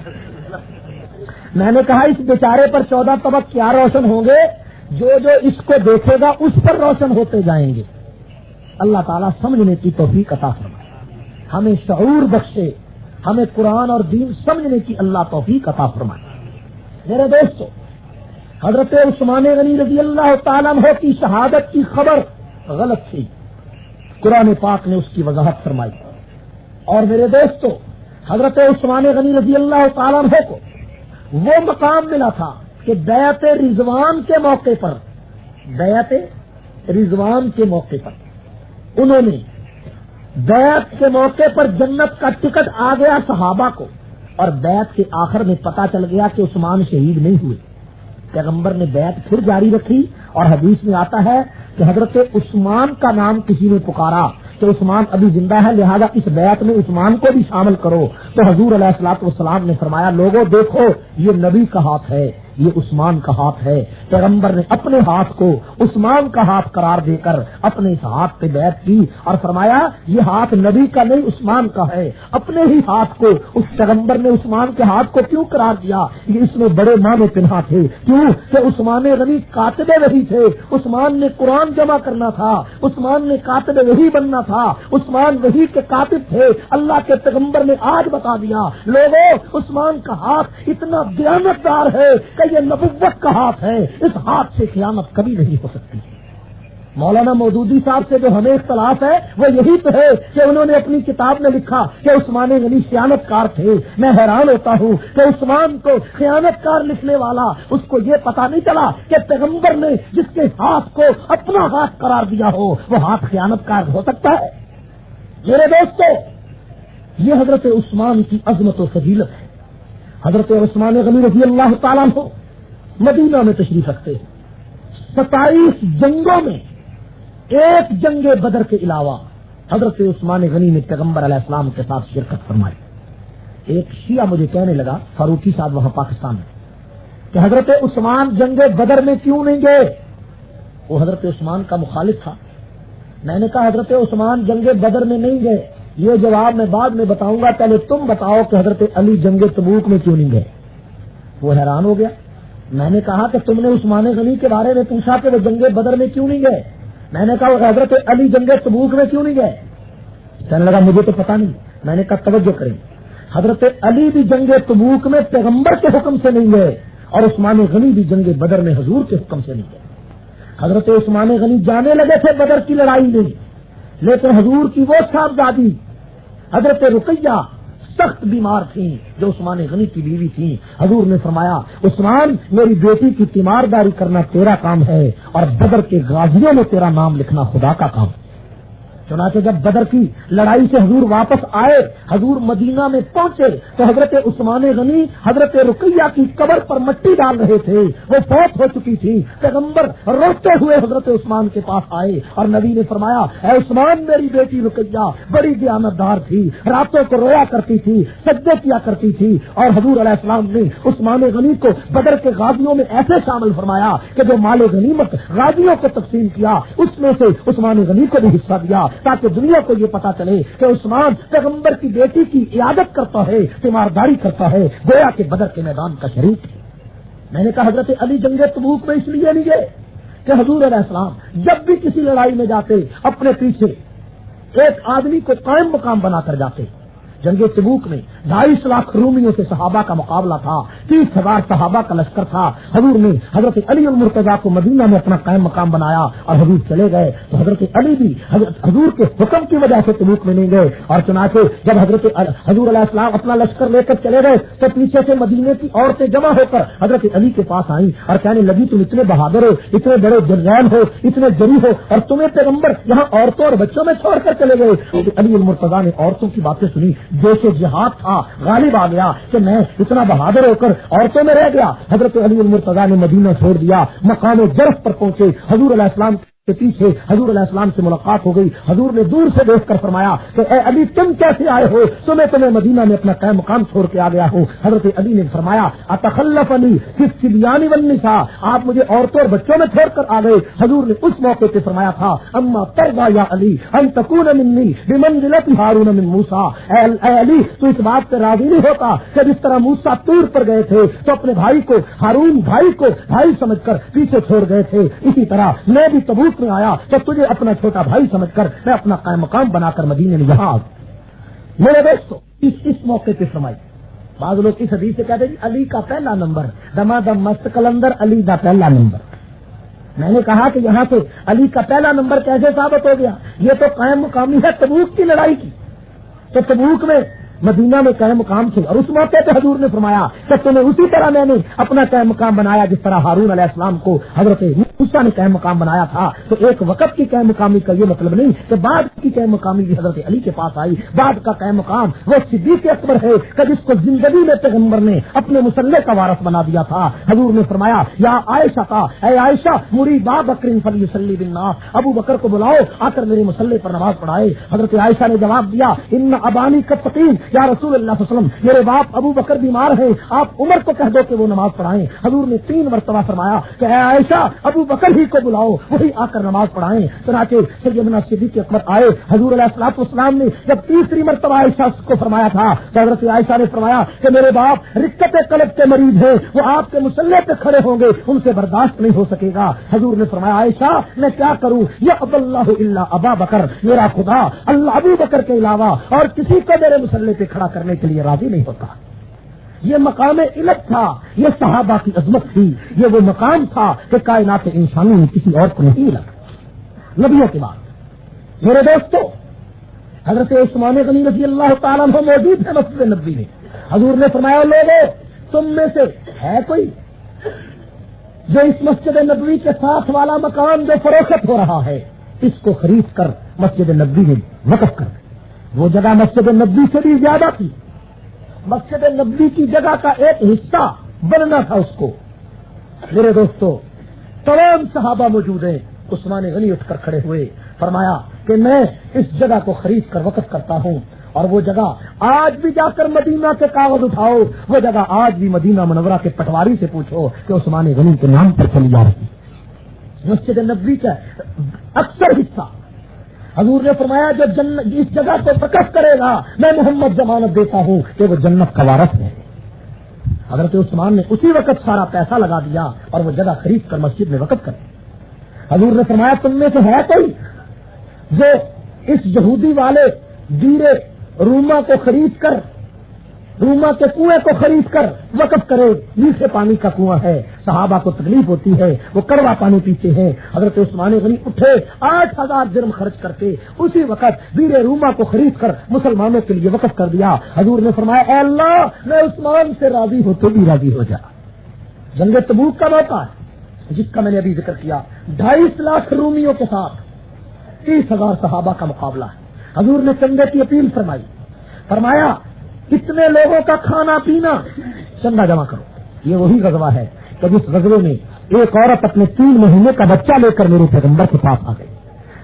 A: میں نے کہا اس بیچارے پر 14 طبق کیا روشن ہوں گے، جو اس کو دیکھے گا اس پر روشن ہوتے جائیں گے. اللہ تعالیٰ سمجھنے کی توفیق عطا فرمائے، ہمیں شعور بخشے، ہمیں قرآن اور دین سمجھنے کی اللہ توفیق عطا فرمائے. میرے دوستو، حضرت عثمان غنی رضی اللہ تعالیٰ عنہ کی شہادت کی خبر غلط تھی، قرآن پاک نے اس کی وضاحت فرمائی. اور میرے دوستو، حضرت عثمان غنی رضی اللہ تعالیٰ عنہ کو وہ مقام ملا تھا کہ بیعت رضوان کے موقع پر، بیعت رضوان کے موقع پر انہوں نے بیعت کے موقع پر جنت کا ٹکٹ آ گیا صحابہ کو، اور بیعت کے آخر میں پتا چل گیا کہ عثمان شہید نہیں ہوئے. پیغمبر نے بیعت پھر جاری رکھی، اور حدیث میں آتا ہے کہ حضرت عثمان کا نام کسی نے پکارا کہ عثمان ابھی زندہ ہے، لہذا اس بیعت میں عثمان کو بھی شامل کرو. تو حضور علیہ الصلوۃ والسلام نے فرمایا لوگوں دیکھو یہ نبی کا ہاتھ ہے، یہ عثمان کا ہاتھ ہے. پیغمبر نے اپنے ہاتھ کو عثمان کا ہاتھ قرار دے کر اپنے اس ہاتھ پہ بیعت کی اور فرمایا یہ ہاتھ نبی کا نہیں عثمان کا ہے. اپنے ہی ہاتھ کو اس پیغمبر نے عثمان کے ہاتھ کو کیوں قرار دیا؟ یہ اس میں بڑے معنی پنہا تھے. کیوں کہ عثمان غنی کاتب وحی تھے، عثمان نے قرآن جمع کرنا تھا، عثمان نے کاتب وحی بننا تھا، عثمان وحی کے کاتب تھے. اللہ کے پیغمبر نے آج بتا دیا لوگوں عثمان کا ہاتھ اتنا دیانتدار ہے کہ یہ نبوت کا ہاتھ ہے، اس ہاتھ سے خیانت کبھی نہیں ہو سکتی. مولانا مودودی صاحب سے جو ہمیں اختلاف ہے وہ یہی تو ہے کہ انہوں نے اپنی کتاب میں لکھا کہ عثمان غنی خیانت کار تھے. میں حیران ہوتا ہوں کہ عثمان کو خیانت کار لکھنے والا اس کو یہ پتا نہیں چلا کہ پیغمبر نے جس کے ہاتھ کو اپنا ہاتھ قرار دیا ہو وہ ہاتھ خیانت کار ہو سکتا ہے. میرے دوستو، یہ حضرت عثمان کی عظمت و فضیلت ہے. حضرت عثمان غنی رضی اللہ تعالیٰ عنہ مدینہ میں تشریف رکھتے ہیں. 27 جنگوں میں ایک جنگ بدر کے علاوہ حضرت عثمان غنی نے پیغمبر علیہ السلام کے ساتھ شرکت فرمائی. ایک شیعہ مجھے کہنے لگا، فاروقی صاحب وہاں پاکستان میں، کہ حضرت عثمان جنگ بدر میں کیوں نہیں گئے؟ وہ حضرت عثمان کا مخالف تھا. میں نے کہا حضرت عثمان جنگ بدر میں نہیں گئے، یہ جواب میں بعد میں بتاؤں گا، پہلے تم بتاؤ کہ حضرت علی جنگ تبوک میں کیوں نہیں گئے. وہ حیران ہو گیا. میں نے کہا کہ تم نے عثمان غنی کے بارے میں پوچھا کہ وہ جنگ بدر میں کیوں نہیں گئے. میں نے کہا حضرت علی جنگ تبوک میں کیوں نہیں گئے. کہنے لگا مجھے تو پتا نہیں. میں نے کہا توجہ کریں، حضرت علی بھی جنگ تبوک میں پیغمبر کے حکم سے نہیں گئے، اور عثمان غنی بھی جنگ بدر میں حضور کے حکم سے نہیں گئے. حضرت عثمان غنی جانے لگے تھے بدر کی لڑائی میں، لیکن حضور کی وہ صاحبزادی حضرت رقیہ سخت بیمار تھیں جو عثمان غنی کی بیوی تھیں. حضور نے فرمایا عثمان میری بیٹی کی تیمارداری کرنا تیرا کام ہے، اور بدر کے غازیوں میں تیرا نام لکھنا خدا کا کام. چنانچہ جب بدر کی لڑائی سے حضور واپس آئے، حضور مدینہ میں پہنچے تو حضرت عثمان غنی حضرت رقیہ کی قبر پر مٹی ڈال رہے تھے، وہ فوت ہو چکی تھی. پیغمبر روتے ہوئے حضرت عثمان کے پاس آئے اور نبی نے فرمایا اے عثمان میری بیٹی رقیہ بڑی دیانتدار تھی، راتوں کو رویا کرتی تھی، سجدے کیا کرتی تھی. اور حضور علیہ السلام نے عثمان غنی کو بدر کے غازیوں میں ایسے شامل فرمایا کہ جو مال غنیمت غازیوں کو تقسیم کیا اس میں سے عثمان غنی کو بھی حصہ دیا، تاکہ دنیا کو یہ پتا چلے کہ عثمان پیغمبر کی بیٹی کی عیادت کرتا ہے، تیمارداری کرتا ہے، گویا کہ بدر کے میدان کا شریک ہے. میں نے کہا حضرت علی جنگ تبوک میں اس لیے نہیں گئے کہ حضور علیہ السلام جب بھی کسی لڑائی میں جاتے اپنے پیچھے ایک آدمی کو قائم مقام بنا کر جاتے. جنگ تبوک میں 2.5 لاکھ رومیوں سے صحابہ کا مقابلہ تھا, 30,000 صحابہ کا لشکر تھا. حضور نے حضرت علی المرتضیٰ کو مدینہ میں اپنا قائم مقام بنایا اور حضور چلے گئے. تو حضرت علی بھی حضور کے حکم کی وجہ سے تبوک میں نہیں گئے. اور چنانچہ جب حضور علیہ السلام اپنا لشکر لے کر چلے گئے تو پیچھے سے مدینے کی عورتیں جمع ہو کر حضرت علی کے پاس آئیں اور کہنے لگی تم اتنے بہادر ہو, اتنے بڑے جنرل ہو, اتنے جری ہو, اور تمہیں پیغمبر یہاں عورتوں اور بچوں میں چھوڑ کر چلے گئے. علی المرتضیٰ نے عورتوں کی باتیں سنی. جیسے جہاد تھا غالب آ گیا کہ میں اتنا بہادر ہو کر عورتوں میں رہ گیا. حضرت علی المرتضیٰ نے مدینہ چھوڑ دیا, مقام جرف پر پہنچے. حضور علیہ السلام کے پیچھے حضور علیہ السلام سے ملاقات ہو گئی. حضور نے دور سے دیکھ کر فرمایا کہ اے علی تم کیسے آئے ہو؟ تمہیں مدینہ میں اپنا قائم مقام چھوڑ کے آ گیا ہوں. حضرت علی نے فرمایا اتخلف علی فی الصبیان والنساء, آپ مجھے عورتوں اور بچوں میں چھوڑ کر آ گئے. حضور نے اس موقع پہ فرمایا تھا اما ترضى یا علی ان تکون منی بمنزلۃ ہارون من موسیٰ, اے علی تو اس بات سے راضی نہیں ہوتا کہ جس طرح موسیٰ طور پر گئے تھے تو اپنے بھائی کو ہارون بھائی کو بھائی سمجھ کر پیچھے چھوڑ گئے تھے, اسی طرح میں بھی تبوک میں آیا تو تجھے اپنا چھوٹا بھائی سمجھ کر میں اپنا قائم مقام بنا کر مدینے میں یہاں آ. میرے دوستو اس موقع پہ فرمائی. بعض لوگ اس حدیث سے کہتے ہیں علی کا پہلا نمبر دما دم مست کلندر علی کا پہلا نمبر. میں نے کہا کہ یہاں سے علی کا پہلا نمبر کیسے ثابت ہو گیا؟ یہ تو قائم مقامی ہے تبوک کی لڑائی کی. تو تبوک میں مدینہ میں قائم مقام تھے اور اس موقع پہ حضور نے فرمایا کہ تمہیں اسی طرح میں نے اپنا قائم مقام بنایا جس طرح ہارون علیہ السلام کو حضرت موسیٰ نے قائم مقام بنایا تھا. تو ایک وقت کی قائم مقامی کا یہ مطلب نہیں کہ بعد کی قائم مقامی بھی حضرت علی کے پاس آئی. بعد کا قائم مقام وہ صدیق اکبر ہے کہ جس کو زندگی میں پیغمبر نے اپنے مسلح کا وارث بنا دیا تھا. حضور نے فرمایا یا عائشہ کا اے عائشہ مری با بکر فلیصلی بالناس, ابو بکر کو بلاؤ آ کر میرے مسلح پر نماز پڑھائے. حضرت عائشہ نے جواب دیا ان ابانی کا سقیم یا رسول اللہ صلی اللہ علیہ وسلم, میرے باپ ابو بکر بیمار ہیں, آپ عمر کو کہہ دو کہ وہ نماز پڑھائیں. حضور نے 3 مرتبہ فرمایا کہ اے عائشہ ابو بکر ہی کو بلاؤ, وہی آ کر نماز پڑھائیں. چنانچہ سیدنا صدیق اکبر آئے. حضور علیہ الصلوۃ والسلام نے جب تیسری مرتبہ عائشہ کو فرمایا تھا تو حضرت عائشہ نے فرمایا کہ میرے باپ رقت قلب کے مریض ہیں, وہ آپ کے مسلح پہ کھڑے ہوں گے, ان سے برداشت نہیں ہو سکے گا. حضور نے فرمایا عائشہ میں کیا کروں, یا اب اللہ الا ابا بکر, میرا خدا اللہ ابو بکر کے علاوہ اور کسی کو میرے مسلح پہ کھڑا کرنے کے لیے راضی نہیں ہوتا. یہ مقام علت تھا, یہ صحابہ کی عظمت تھی, یہ وہ مقام تھا کہ کائنات انسانی میں کسی اور کو نہیں لگا نبیوں کے بعد. میرے دوستو حضرت عثمان غنی رضی اللہ تعالیٰ عنہ موجود ہے مسجد نبوی میں. حضور نے فرمایا لوگوں تم میں سے ہے کوئی جو اس مسجد نبوی کے ساتھ والا مکان جو فروخت ہو رہا ہے اس کو خرید کر مسجد نبوی میں وقف کر. وہ جگہ مسجد نبوی سے بھی زیادہ تھی, مسجد نبوی کی جگہ کا ایک حصہ بننا تھا اس کو. میرے دوستو تمام صحابہ موجود ہیں. عثمان غنی اٹھ کر کھڑے ہوئے, فرمایا کہ میں اس جگہ کو خرید کر وقف کرتا ہوں, اور وہ جگہ آج بھی جا کر مدینہ کے کاغذ اٹھاؤ, وہ جگہ آج بھی مدینہ منورہ کے پٹواری سے پوچھو کہ عثمان غنی کے نام پر چلی جا رہی. مسجد نبوی کا اکثر حصہ حضور نے فرمایا جو اس جگہ کو وقف کرے گا میں محمد ضمانت دیتا ہوں کہ وہ جنت کا وارث ہے. حضرت عثمان نے اسی وقت سارا پیسہ لگا دیا اور وہ جگہ خرید کر مسجد میں وقف کر. حضور نے فرمایا تم میں سے ہے کوئی جو اس یہودی والے دیرے روما کو خرید کر, روما کے کنویں کو خرید کر وقف کرے. میٹھے پانی کا کنواں ہے, صحابہ کو تکلیف ہوتی ہے, وہ کڑوا پانی پیتے ہیں. حضرت عثمان غنی اٹھے 8,000 درم خرچ کرتے اسی وقت دیرے روما کو خرید کر مسلمانوں کے لیے وقف کر دیا. حضور نے فرمایا اے اللہ میں عثمان سے راضی ہوں تو بھی راضی ہو جا. جنگ تبوک کا موقع ہے جس کا میں نے ابھی ذکر کیا, 2.5 لاکھ رومیوں کے ساتھ 30,000 صحابہ کا مقابلہ ہے. حضور نے چندے کی اپیل فرمائی, فرمایا کتنے لوگوں کا کھانا پینا چندہ جمع کرو. یہ وہی غزوہ ہے کہ جس غزوے میں ایک عورت اپنے 3 مہینے کا بچہ لے کر میرے پیغمبر کے پاس آ گئی.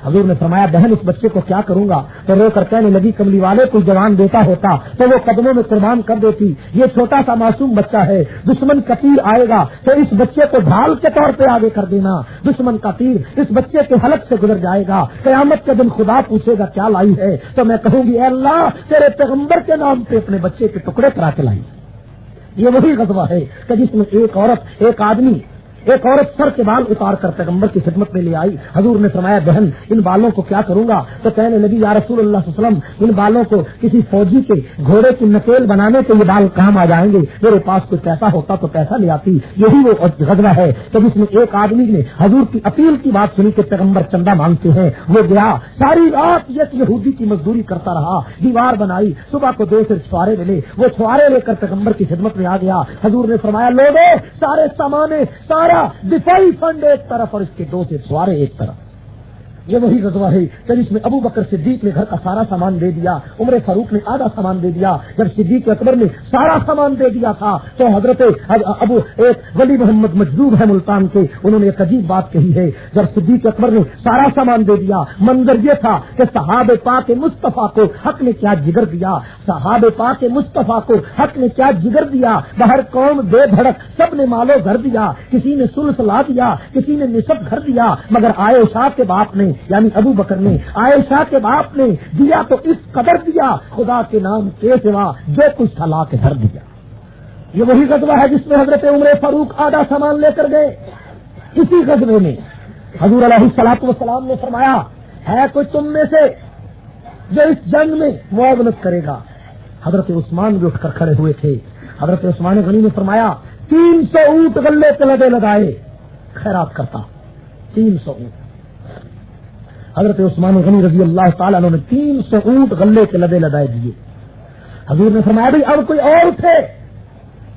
A: حضور نے فرمایا بہن اس بچے کو کیا کروں گا, تو رو کر کہنے لگی کملی والے کوئی جوان بیٹا ہوتا تو وہ قدموں میں قربان کر دیتی. یہ چھوٹا سا معصوم بچہ ہے, دشمن کا تیر آئے گا تو اس بچے کو ڈھال کے طور پہ آگے کر دینا. دشمن کا تیر اس بچے کے حلق سے گزر جائے گا, قیامت کے دن خدا پوچھے گا کیا لائی ہے, تو میں کہوں گی اے اللہ تیرے پیغمبر کے نام پہ اپنے بچے کے ٹکڑے کرا کے لائی. یہ وہی غزوہ ہے کہ جس میں ایک عورت سر کے بال اتار کر پیغمبر کی خدمت میں لے آئی. حضور نے فرمایا بہن ان بالوں کو کیا کروں گا؟ تو کہنے لگی یا رسول اللہ صلی اللہ علیہ وسلم ان بالوں کو کسی فوجی کے گھوڑے کی نکیل بنانے کے یہ بال کام آ جائیں گے، میرے پاس کوئی پیسہ ہوتا تو پیسہ لے آتی. یہی وہ غزوہ ہے کہ جس میں ایک آدمی نے حضور کی اپیل کی بات سنی کہ پیغمبر چندہ مانگتے ہیں. وہ گیا ساری رات یہودی کی مزدوری کرتا رہا، دیوار بنائی، صبح کو 2 سے چھوارے ملے، وہ چھوارے لے کر پیغمبر کی خدمت میں آ گیا. حضور نے فرمایا لوگوں سارے سامان سارا دفاعی فنڈ ایک طرف اور اس کے 2 سے سوارے ایک طرف. یہ وہی غزوہ ہے کہ جس میں ابو بکر صدیق نے گھر کا سارا سامان دے دیا، عمر فاروق نے آدھا سامان دے دیا. جب صدیق اکبر نے سارا سامان دے دیا تھا تو حضرت ابو ایک ولی محمد مجذوب ہے ملتان کے، انہوں نے ایک عجیب بات کہی ہے. جب صدیق اکبر نے سارا سامان دے دیا، منظر یہ تھا کہ صحابہ پاک مصطفیٰ کو حق نے کیا جگر دیا، صحابہ پاک مصطفیٰ کو حق نے کیا جگر دیا. باہر قوم بے دھڑک سب نے مالو گھر دیا، کسی نے ثلث لا دیا، کسی نے نصف گھر دیا، مگر عائشہ کے باپ نے یعنی ابو بکر نے، عائشہ کے باپ نے دیا تو اس قدر دیا خدا کے نام کے سوا جو کچھ تھا لا کے بھر دیا. یہ وہی غزوہ ہے جس میں حضرت عمر فاروق آدھا سامان لے کر گئے. اسی غزوے میں حضور علیہ الصلوۃ والسلام نے فرمایا ہے کوئی تم میں سے جو اس جنگ میں معاونت کرے گا؟ حضرت عثمان بھی اٹھ کر کھڑے ہوئے تھے. حضرت عثمان غنی نے فرمایا 300 اونٹ غلے کے لدے لگائے خیرات کرتا. 300 اونٹ حضرت عثمان غنی رضی اللہ تعالیٰ عنہ نے 300 اونٹ غلے کے لدے لدائے دیے. حضور نے فرمایا بھائی اب کوئی اور اٹھے.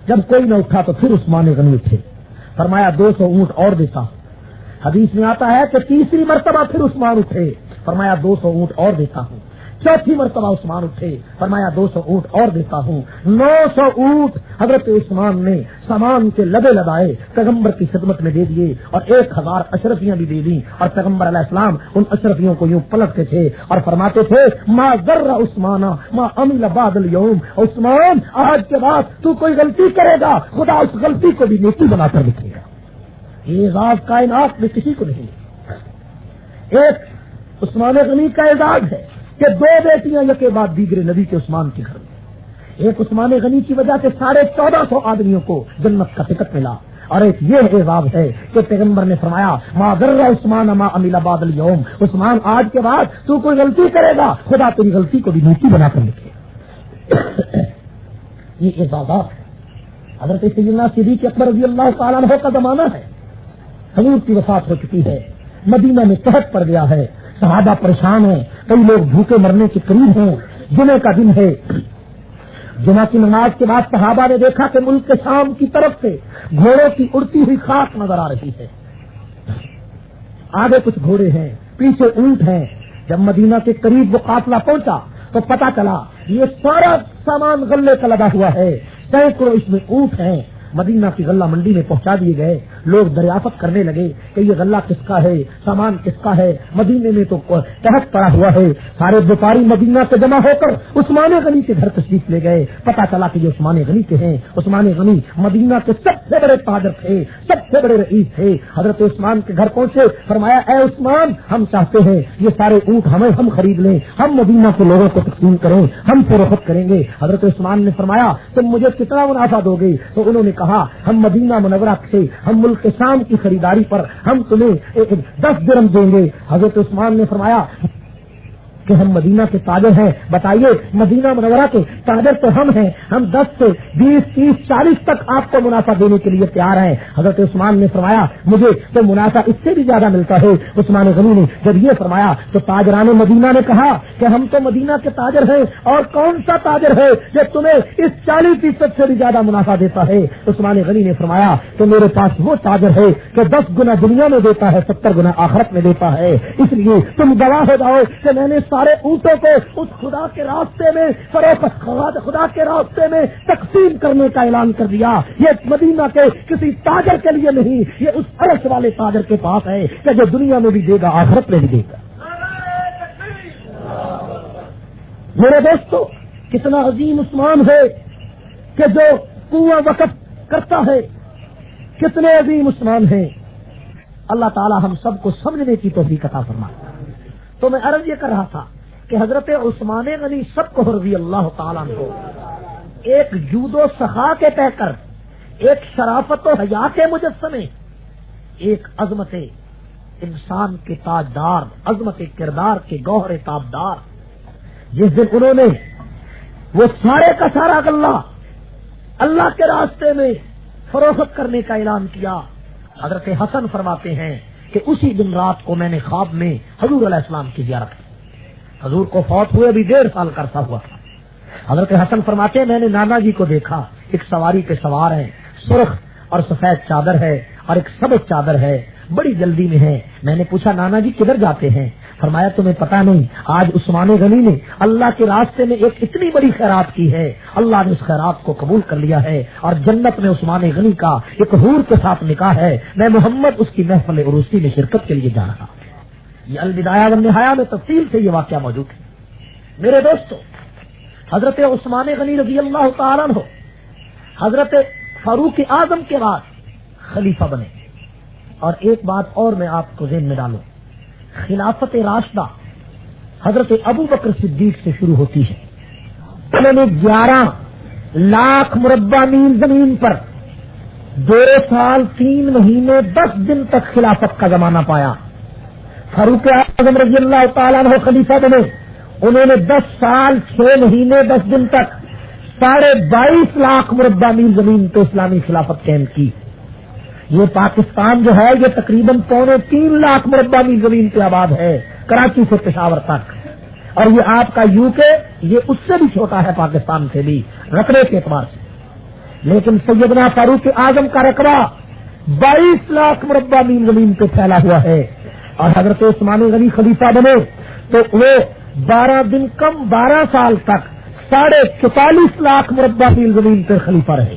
A: جب کوئی نہ اٹھا تو پھر عثمان غنی اٹھے، فرمایا 200 اونٹ اور دیتا. حدیث میں آتا ہے کہ تیسری مرتبہ پھر عثمان اٹھے، فرمایا 200 اونٹ اور دیتا ہوں. چوتھی مرتبہ عثمان اٹھے، فرمایا 200 اونٹ اور دیتا ہوں. 900 اونٹ حضرت عثمان نے سامان کے لدے لدائے پیغمبر کی خدمت میں دے دیے اور 1000 اشرفیاں بھی دے دی. اور پیغمبر علیہ السلام ان اشرفیوں کو یوں پلٹتے تھے اور فرماتے تھے ما ذر عثمان ما عمل بعد اليوم. عثمان آج کے بعد تو کوئی غلطی کرے گا خدا اس غلطی کو بھی نیکی بنا کر لکھے گا. یہ اعزاز کائنات میں کسی کو نہیں. ایک عثمان غنی کا اعزاز ہے کہ 2 بیٹیاں یکے بعد دیگرے نبی کے عثمان کے گھر میں. ایک عثمان غنی کی وجہ سے 1450 آدمیوں کو جنت کا ٹکٹ ملا. اور ایک یہ اعزاز ہے کہ پیغمبر نے فرمایا ما ذر عثمان ما عمل بعد اليوم. عثمان آج کے بعد تو کوئی غلطی کرے گا خدا تیری غلطی کو بھی نیکی بنا کر لکھے. یہ اعزازات ہے. حضرت سیدنا صدیق اکبر رضی اللہ تعالیٰ عنہ کا زمانہ ہے. حضور کی وفات ہو چکی ہے، مدینہ میں قحط پڑ گیا ہے، صحابہ پریشان ہیں، کئی لوگ بھوکے مرنے کے قریب ہیں. جمعے کا دن ہے، جمعہ کی نماز کے بعد صحابہ نے دیکھا کہ ملک کے شام کی طرف سے گھوڑوں کی اڑتی ہوئی خاک نظر آ رہی ہے. آگے کچھ گھوڑے ہیں، پیچھے اونٹ ہیں. جب مدینہ کے قریب وہ قافلہ پہنچا تو پتا چلا یہ سارا سامان غلے کا لگا ہوا ہے، سینکڑوں اس میں اونٹ ہیں. مدینہ کی غلہ منڈی میں پہنچا دیے گئے. لوگ دریافت کرنے لگے کہ یہ غلہ کس کا ہے، سامان کس کا ہے. مدینے میں تو قحط پڑا ہوا ہے. سارے ویپاری مدینہ سے جمع ہو کر عثمان غنی کے گھر تشریف لے گئے. پتا چلا کہ یہ عثمان غنی کے ہیں. عثمان غنی مدینہ کے سب سے بڑے تاجر تھے، سب سے بڑے رئیس تھے. حضرت عثمان کے گھر پہنچے، فرمایا اے عثمان ہم چاہتے ہیں یہ سارے اونٹ ہم خرید لیں، ہم مدینہ کے لوگوں کو تقسیم کریں، ہم فروخت کریں گے. حضرت عثمان نے فرمایا تم مجھے کتنا منافع دو گے؟ تو انہوں نے کہا ہم مدینہ منورہ سے ہم ملک شام کی خریداری پر ہم تمہیں 10 درہم دیں گے. حضرت عثمان نے فرمایا کہ ہم مدینہ کے تاجر ہیں، بتائیے مدینہ منورہ کے تاجر تو ہم ہیں، ہم 10 سے 20 30 40 تک آپ کو منافع دینے کے لیے تیار ہیں. حضرت عثمان نے فرمایا مجھے تو منافع اس سے بھی زیادہ ملتا ہے. عثمان غنی نے جب یہ فرمایا تو تاجران مدینہ نے کہا کہ ہم تو مدینہ کے تاجر ہیں اور کون سا تاجر ہے جو تمہیں اس 40% سے بھی زیادہ منافع دیتا ہے؟ عثمان غنی نے فرمایا کہ میرے پاس وہ تاجر ہے کہ 10 گنا دنیا میں دیتا ہے، 70 گنا آخرت میں دیتا ہے. اس لیے تم گواہ ہو جاؤ کہ میں نے سارے اونٹوں کو اس خدا کے راستے میں خدا کے راستے میں تقسیم کرنے کا اعلان کر دیا. یہ مدینہ کے کسی تاجر کے لیے نہیں، یہ اس عرش والے تاجر کے پاس ہے کہ جو دنیا میں بھی دے گا آخرت میں بھی دے گا. میرے دوستو کتنا عظیم عثمان ہے کہ جو کنواں وقف کرتا ہے. کتنے عظیم عثمان ہیں. اللہ تعالی ہم سب کو سمجھنے کی توفیق عطا فرمائے. تو میں عرض یہ کر رہا تھا کہ حضرت عثمان غنی سب کو رضی اللہ تعالیٰ عنہ ایک جودو سخا کے پیکر، ایک شرافت و حیا کے مجسمے، ایک عظمت انسان کے تاجدار، عظمت کردار کے گوہر تابدار، جس دن انہوں نے وہ سارے کا سارا غلہ اللہ کے راستے میں فروخت کرنے کا اعلان کیا، حضرت حسن فرماتے ہیں کہ اسی دن رات کو میں نے خواب میں حضور علیہ السلام کی زیارت کی۔ حضور کو فوت ہوئے ابھی 1.5 سال کا عرصہ ہوا تھا۔ حضرت حسن فرماتے ہیں میں نے نانا جی کو دیکھا، ایک سواری پہ سوار ہے، سرخ اور سفید چادر ہے اور ایک سبز چادر ہے، بڑی جلدی میں ہے۔ میں نے پوچھا نانا جی کدھر جاتے ہیں؟ فرمایا تمہیں پتا نہیں، آج عثمان غنی نے اللہ کے راستے میں ایک اتنی بڑی خیرات کی ہے، اللہ نے اس خیرات کو قبول کر لیا ہے اور جنت میں عثمان غنی کا ایک حور کے ساتھ نکاح ہے، میں محمد اس کی محفل عروسی میں شرکت کے لیے جا رہا ہوں۔ یہ البدایہ والنہایہ میں تفصیل سے یہ واقعہ موجود ہے۔ میرے دوستو، حضرت عثمان غنی رضی اللہ تعالیٰ عنہ حضرت فاروق اعظم کے بعد خلیفہ بنے۔ اور ایک بات اور میں آپ کو ذہن میں ڈالوں، خلافت راشدہ حضرت ابو بکر صدیق سے شروع ہوتی ہے۔ انہوں نے 11 لاکھ مربع میل زمین پر 2 سال 3 مہینے 10 دن تک خلافت کا زمانہ پایا۔ فاروق اعظم رضی اللہ تعالیٰ عنہ خلیفہ بنے، انہوں نے 10 سال 6 مہینے 10 دن تک 22.5 لاکھ مربع میل زمین پہ اسلامی خلافت قائم کی۔ یہ پاکستان جو ہے یہ تقریباً 3.25 لاکھ مربع میل زمین پہ آباد ہے، کراچی سے پشاور تک، اور یہ آپ کا یو کے یہ اس سے بھی چھوٹا ہے پاکستان سے بھی رقبے کے اعتبار سے، لیکن سیدنا فاروق اعظم کا رقبہ 22 لاکھ مربع میل زمین پہ پھیلا ہوا ہے۔ اور حضرت عثمان غنی خلیفہ بنے تو وہ 12 دن کم 12 سال تک 44.5 لاکھ مربع میل زمین پہ خلیفہ رہے۔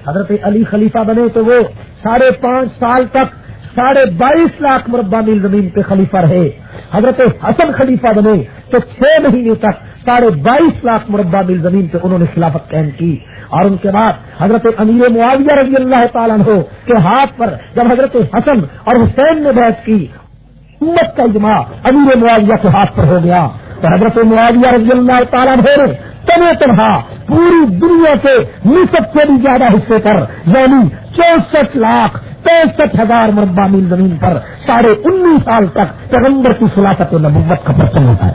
A: حضرت علی خلیفہ بنے تو وہ 5.5 سال تک 22.5 لاکھ مربع میل زمین پہ خلیفہ رہے۔ حضرت حسن خلیفہ بنے تو 6 مہینے تک 22.5 لاکھ مربع میل زمین پہ انہوں نے خلافت قائم کی۔ اور ان کے بعد حضرت امیر معاویہ رضی اللہ تعالیٰ عنہ کے ہاتھ پر جب حضرت حسن اور حسین نے بیعت کی، امت کا اجماع امیر معاویہ کے ہاتھ پر ہو گیا، تو حضرت معاویہ رضی اللہ تعالیٰ عنہ نے تنہا پوری دنیا کے نصف سے بھی زیادہ حصے پر یعنی 64,65,000 مربع میل زمین پر 19.5 سال تک پیغمبر کی خلافت نبوت کا پرچم ہوتا ہے۔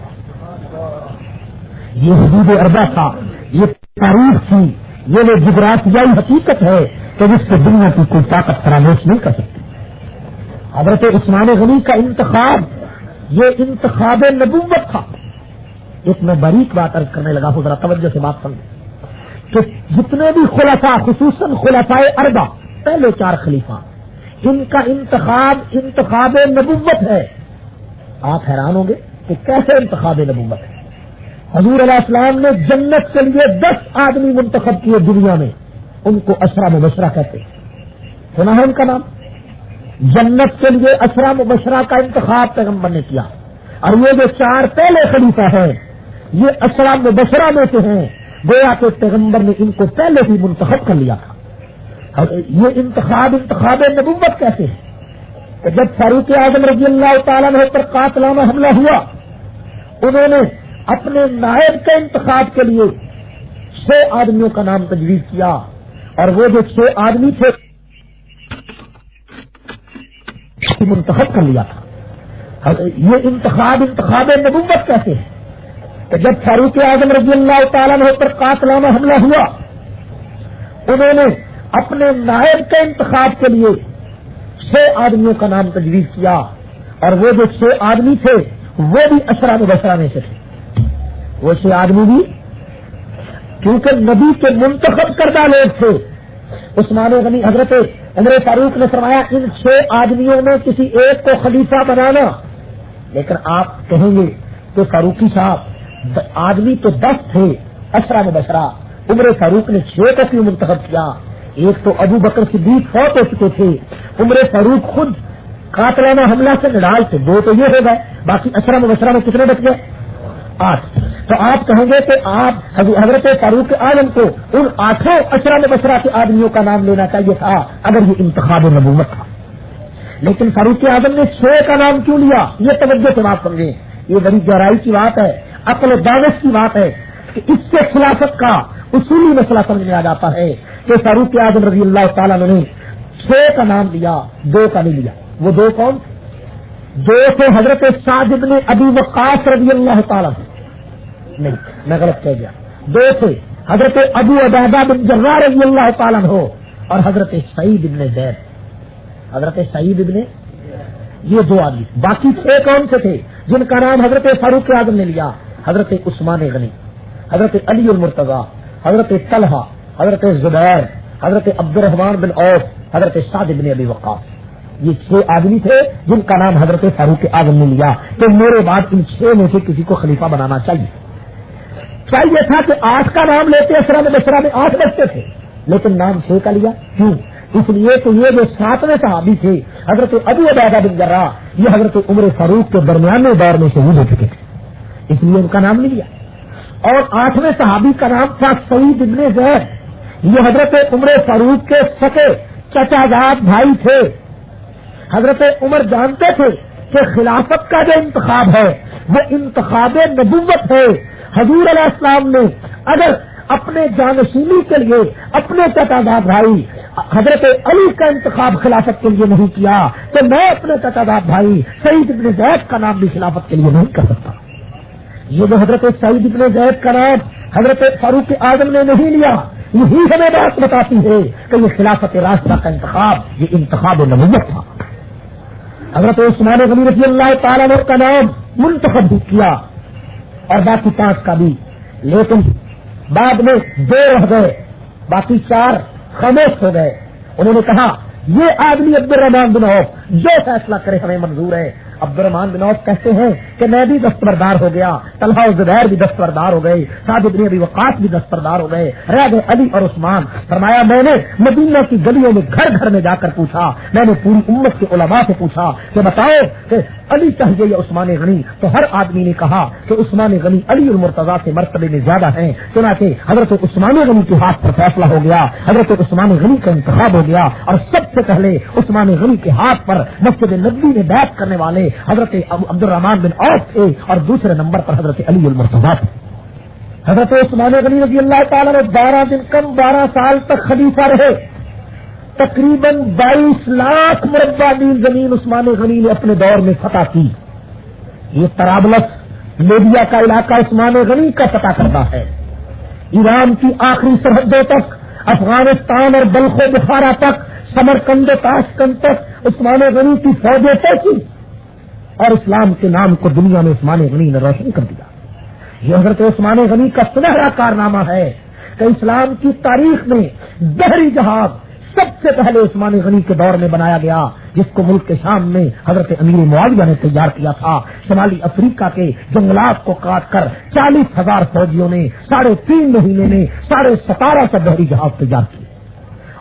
A: یہ حدود اربع تھا، یہ تاریخ تھی، یہ وہ جغرافیائی حقیقت ہے کہ جس سے دنیا کی کوئی طاقت فراموش نہیں کر سکتی۔ حضرت عثمان غنی کا انتخاب یہ انتخاب نبوت تھا۔ ایک میں باریک بات عرض کرنے لگا ہوں، ذرا توجہ سے بات سمجھیں کہ جتنے بھی خلفاء خصوصاً خلفاء اربع پہلے 4 خلیفہ ان کا انتخاب نبوت ہے۔ آپ حیران ہوں گے کہ کیسے انتخاب نبوت ہے۔ حضور علیہ السلام نے جنت کے لیے 10 آدمی منتخب کیے دنیا میں، ان کو عشرہ مبشرہ کہتے ہیں، سنا ہے ان کا نام؟ جنت کے لیے عشرہ مبشرہ کا انتخاب پیغمبر نے کیا، اور یہ جو 4 پہلے خلیفہ ہیں یہ عشرہ مبشرہ میں سے ہیں، گویا کہ پیغمبر نے ان کو پہلے ہی منتخب کر لیا تھا۔ یہ انتخاب نبوت کہتے ہیں کہ جب فاروق اعظم رضی اللہ تعالیٰ عنہ پر قاتلانہ حملہ ہوا، انہوں نے اپنے نائب کے انتخاب کے لیے 6 آدمیوں کا نام تجویز کیا، اور وہ جو 6 آدمی تھے منتخب کر لیا تھا۔ یہ انتخاب نبوت کہتے ہیں کہ جب فاروق اعظم رضی اللہ تعالیٰ عنہ پر قاتلانہ حملہ ہوا، انہوں نے اپنے نائب کے انتخاب کے لیے 6 آدمیوں کا نام تجویز کیا، اور وہ جو 6 آدمی تھے وہ بھی عشرہ مبشرہ میں سے تھے۔ وہ 6 آدمی بھی کیونکہ نبی کے منتخب کردہ لوگ تھے۔ عثمان غنی حضرت عمر فاروق نے فرمایا ان 6 آدمیوں میں کسی ایک کو خلیفہ بنانا، لیکن آپ کہیں گے کہ فاروقی صاحب آدمی تو 10 تھے عشرہ مبشرہ، عمر فاروق نے 6 کو کیوں منتخب کیا؟ ایک تو ابو بکر صدیق فوت ہو چکے تھے، عمر فاروق خود قاتلانہ حملہ سے نڈال تھے، 2 تو یہ ہو گئے، باقی عشرہ مبشرہ میں کتنے بچ گئے؟ 8۔ تو آپ کہیں گے کہ آپ حضرت فاروق اعظم کو ان 8 عشرہ مبشرہ کے آدمیوں کا نام لینا چاہیے تھا اگر یہ انتخاب نبوت تھا، لیکن فاروق اعظم نے 6 کا نام کیوں لیا؟ یہ توجہ سے بات سمجھیں، یہ بڑی گہرائی کی بات ہے، عقل و دانش کی بات ہے کہ اس سے خلافت کا اصولی مسئلہ سمجھ میں آ جاتا ہے کہ فاروق اعظم رضی اللہ تعالیٰ نے 6 کا نام لیا، 2 کا نہیں لیا۔ وہ 2 کون؟ 2 تھے حضرت سعد بن ابی وقاص رضی اللہ تعالیٰ، نہیں میں غلط کہہ گیا، 2 تھے حضرت ابو عبیدہ بن جراح رضی اللہ تعالیٰ ہو اور حضرت سعید بن زید، حضرت سعید بن، یہ 2 آدمی۔ باقی 6 کون سے تھے جن کا نام حضرت فاروق اعظم نے لیا؟ حضرت عثمان غنی، حضرت علی المرتضی، حضرت طلحہ، حضرت زبیر، حضرت عبد الرحمن بن عوف، حضرت سعد بن ابی وقاص۔ یہ 6 آدمی تھے جن کا نام حضرت فاروق اعظم نے لیا۔ تو میرے بعد ان 6 میں سے کسی کو خلیفہ بنانا چاہیے تھا کہ 8 کا نام لیتے، اسرا میں 8 بچتے تھے، لیکن نام 6 کا لیا۔ کیوں؟ اس لیے کہ یہ جو 7ویں صحابی تھے حضرت ابو عبیدہ بن جراح، یہ حضرت عمر فاروق کے درمیانے دور میں شہید ہو چکے تھے، اس لیے ان کا نام نہیں لیا۔ اور 8ویں صحابی کا نام تھا سعید بن زید، یہ حضرت عمر فاروق کے سکے چچا زاد بھائی تھے۔ حضرت عمر جانتے تھے کہ خلافت کا جو انتخاب ہے وہ انتخاب نبوت ہے۔ حضور علیہ السلام نے اگر اپنے جانشینی کے لیے اپنے چچا زاد بھائی حضرت علی کا انتخاب خلافت کے لیے نہیں کیا تو میں اپنے چچا زاد بھائی سعید بن زید کا نام بھی خلافت کے لیے نہیں کر سکتا۔ یہ جو حضرت سعید بن زید کا نام حضرت فاروق اعظم نے نہیں لیا، یہی ہمیں بات بتاتی ہے کہ یہ خلافت راستہ کا انتخاب یہ انتخاب نبوت تھا۔ حضرت عثمان غنی رضی اللہ تعالیٰ نے کا نام منتخب بھی کیا اور باقی 5 کا بھی، لیکن بعد میں 2 رہ گئے، باقی 4 خاموش ہو گئے۔ انہوں نے کہا یہ آدمی عبد الرحمان بن عوف جو فیصلہ کرے ہمیں منظور ہے۔ عبد الرحمان بن عوف کہتے ہیں کہ میں بھی دستبردار ہو گیا، طلحہ و زبیر بھی دستبردار ہو گئے، سعد بن ابی وقاص بھی دستبردار ہو گئے، رہ گئے علی اور عثمان۔ فرمایا میں نے مدینہ کی گلیوں میں گھر گھر میں جا کر پوچھا، میں نے پوری امت کے علماء سے پوچھا کہ بتاؤ کہ علی چاہیے یا عثمان غنی، تو ہر آدمی نے کہا کہ عثمان غنی علی المرتضی سے مرتبے میں زیادہ ہیں۔ چنانچہ حضرت عثمان غنی کے ہاتھ پر فیصلہ ہو گیا، حضرت عثمان غنی کا انتخاب ہو گیا، اور سب سے پہلے عثمان غنی کے ہاتھ پر مسجد نبوی میں بیعت کرنے والے حضرت عبد الرحمان بن عوف تھے اور دوسرے نمبر پر حضرت علی المرتضی تھے۔ حضرت عثمان غنی رضی اللہ تعالیٰ نے 12 سال تک خلیفہ رہے، تقریباً 22 لاکھ مربع میل زمین عثمان غنی نے اپنے دور میں فتح کی۔ یہ طرابلس لیبیا کا علاقہ عثمان غنی کا فتح کرتا ہے، ایران کی آخری سرحدوں تک، افغانستان اور بلخ و بخارا تک، سمرقند و تاشقند تک عثمان غنی کی فوجیں پہنچی اور اسلام کے نام کو دنیا میں عثمان غنی نے روشن کر دیا۔ یہ حضرت عثمان غنی کا سنہرا کارنامہ ہے کہ اسلام کی تاریخ میں بحری جہاز سب سے پہلے عثمان غنی کے دور میں بنایا گیا، جس کو ملک کے شام میں حضرت امیر معاویہ نے تیار کیا تھا۔ شمالی افریقہ کے جنگلات کو کاٹ کر 40,000 فوجیوں نے 3.5 مہینے میں 1750 بحری جہاز تیار کیے،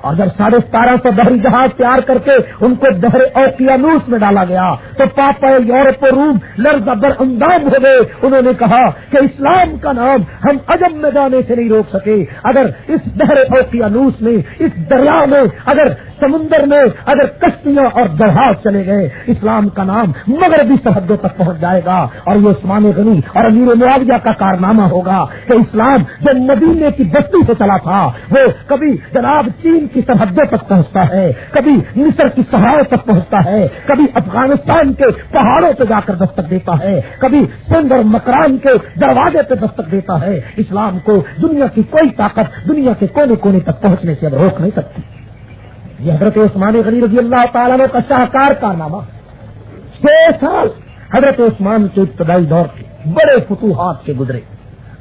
A: اور جب 1750 بحری جہاز تیار کر کے ان کو بحر اوقیانوس میں ڈالا گیا تو پاپا یورپ و روم لرزہ بر اندام ہو گئے۔ انہوں نے کہا کہ اسلام کا نام ہم عجم میں جانے سے نہیں روک سکے، اگر اس بحر اوقیانوس میں، اس دریا میں، اگر سمندر میں اگر کشتیاں اور جہاز چلے گئے، اسلام کا نام مغربی سرحدوں تک پہنچ جائے گا۔ اور یہ عثمان غنی اور امیر معاویہ کا کارنامہ ہوگا کہ اسلام جو مدینے کی بستی سے چلا تھا وہ کبھی جناب چین کی سرحدوں تک پہنچتا ہے، کبھی مصر کی صحراؤں تک پہنچتا ہے، کبھی افغانستان کے پہاڑوں پہ جا کر دستک دیتا ہے، کبھی سندھ اور مکران کے دروازے پہ دستک دیتا ہے۔ اسلام کو دنیا کی کوئی طاقت دنیا کے کونے کونے تک پہنچنے سے اب روک نہیں سکتی۔ یہ حضرت عثمان غنی رضی اللہ تعالیٰ کا شاہکار کارنامہ۔ 6 سال حضرت عثمان کے ابتدائی دور کے بڑے فتوحات کے گزرے،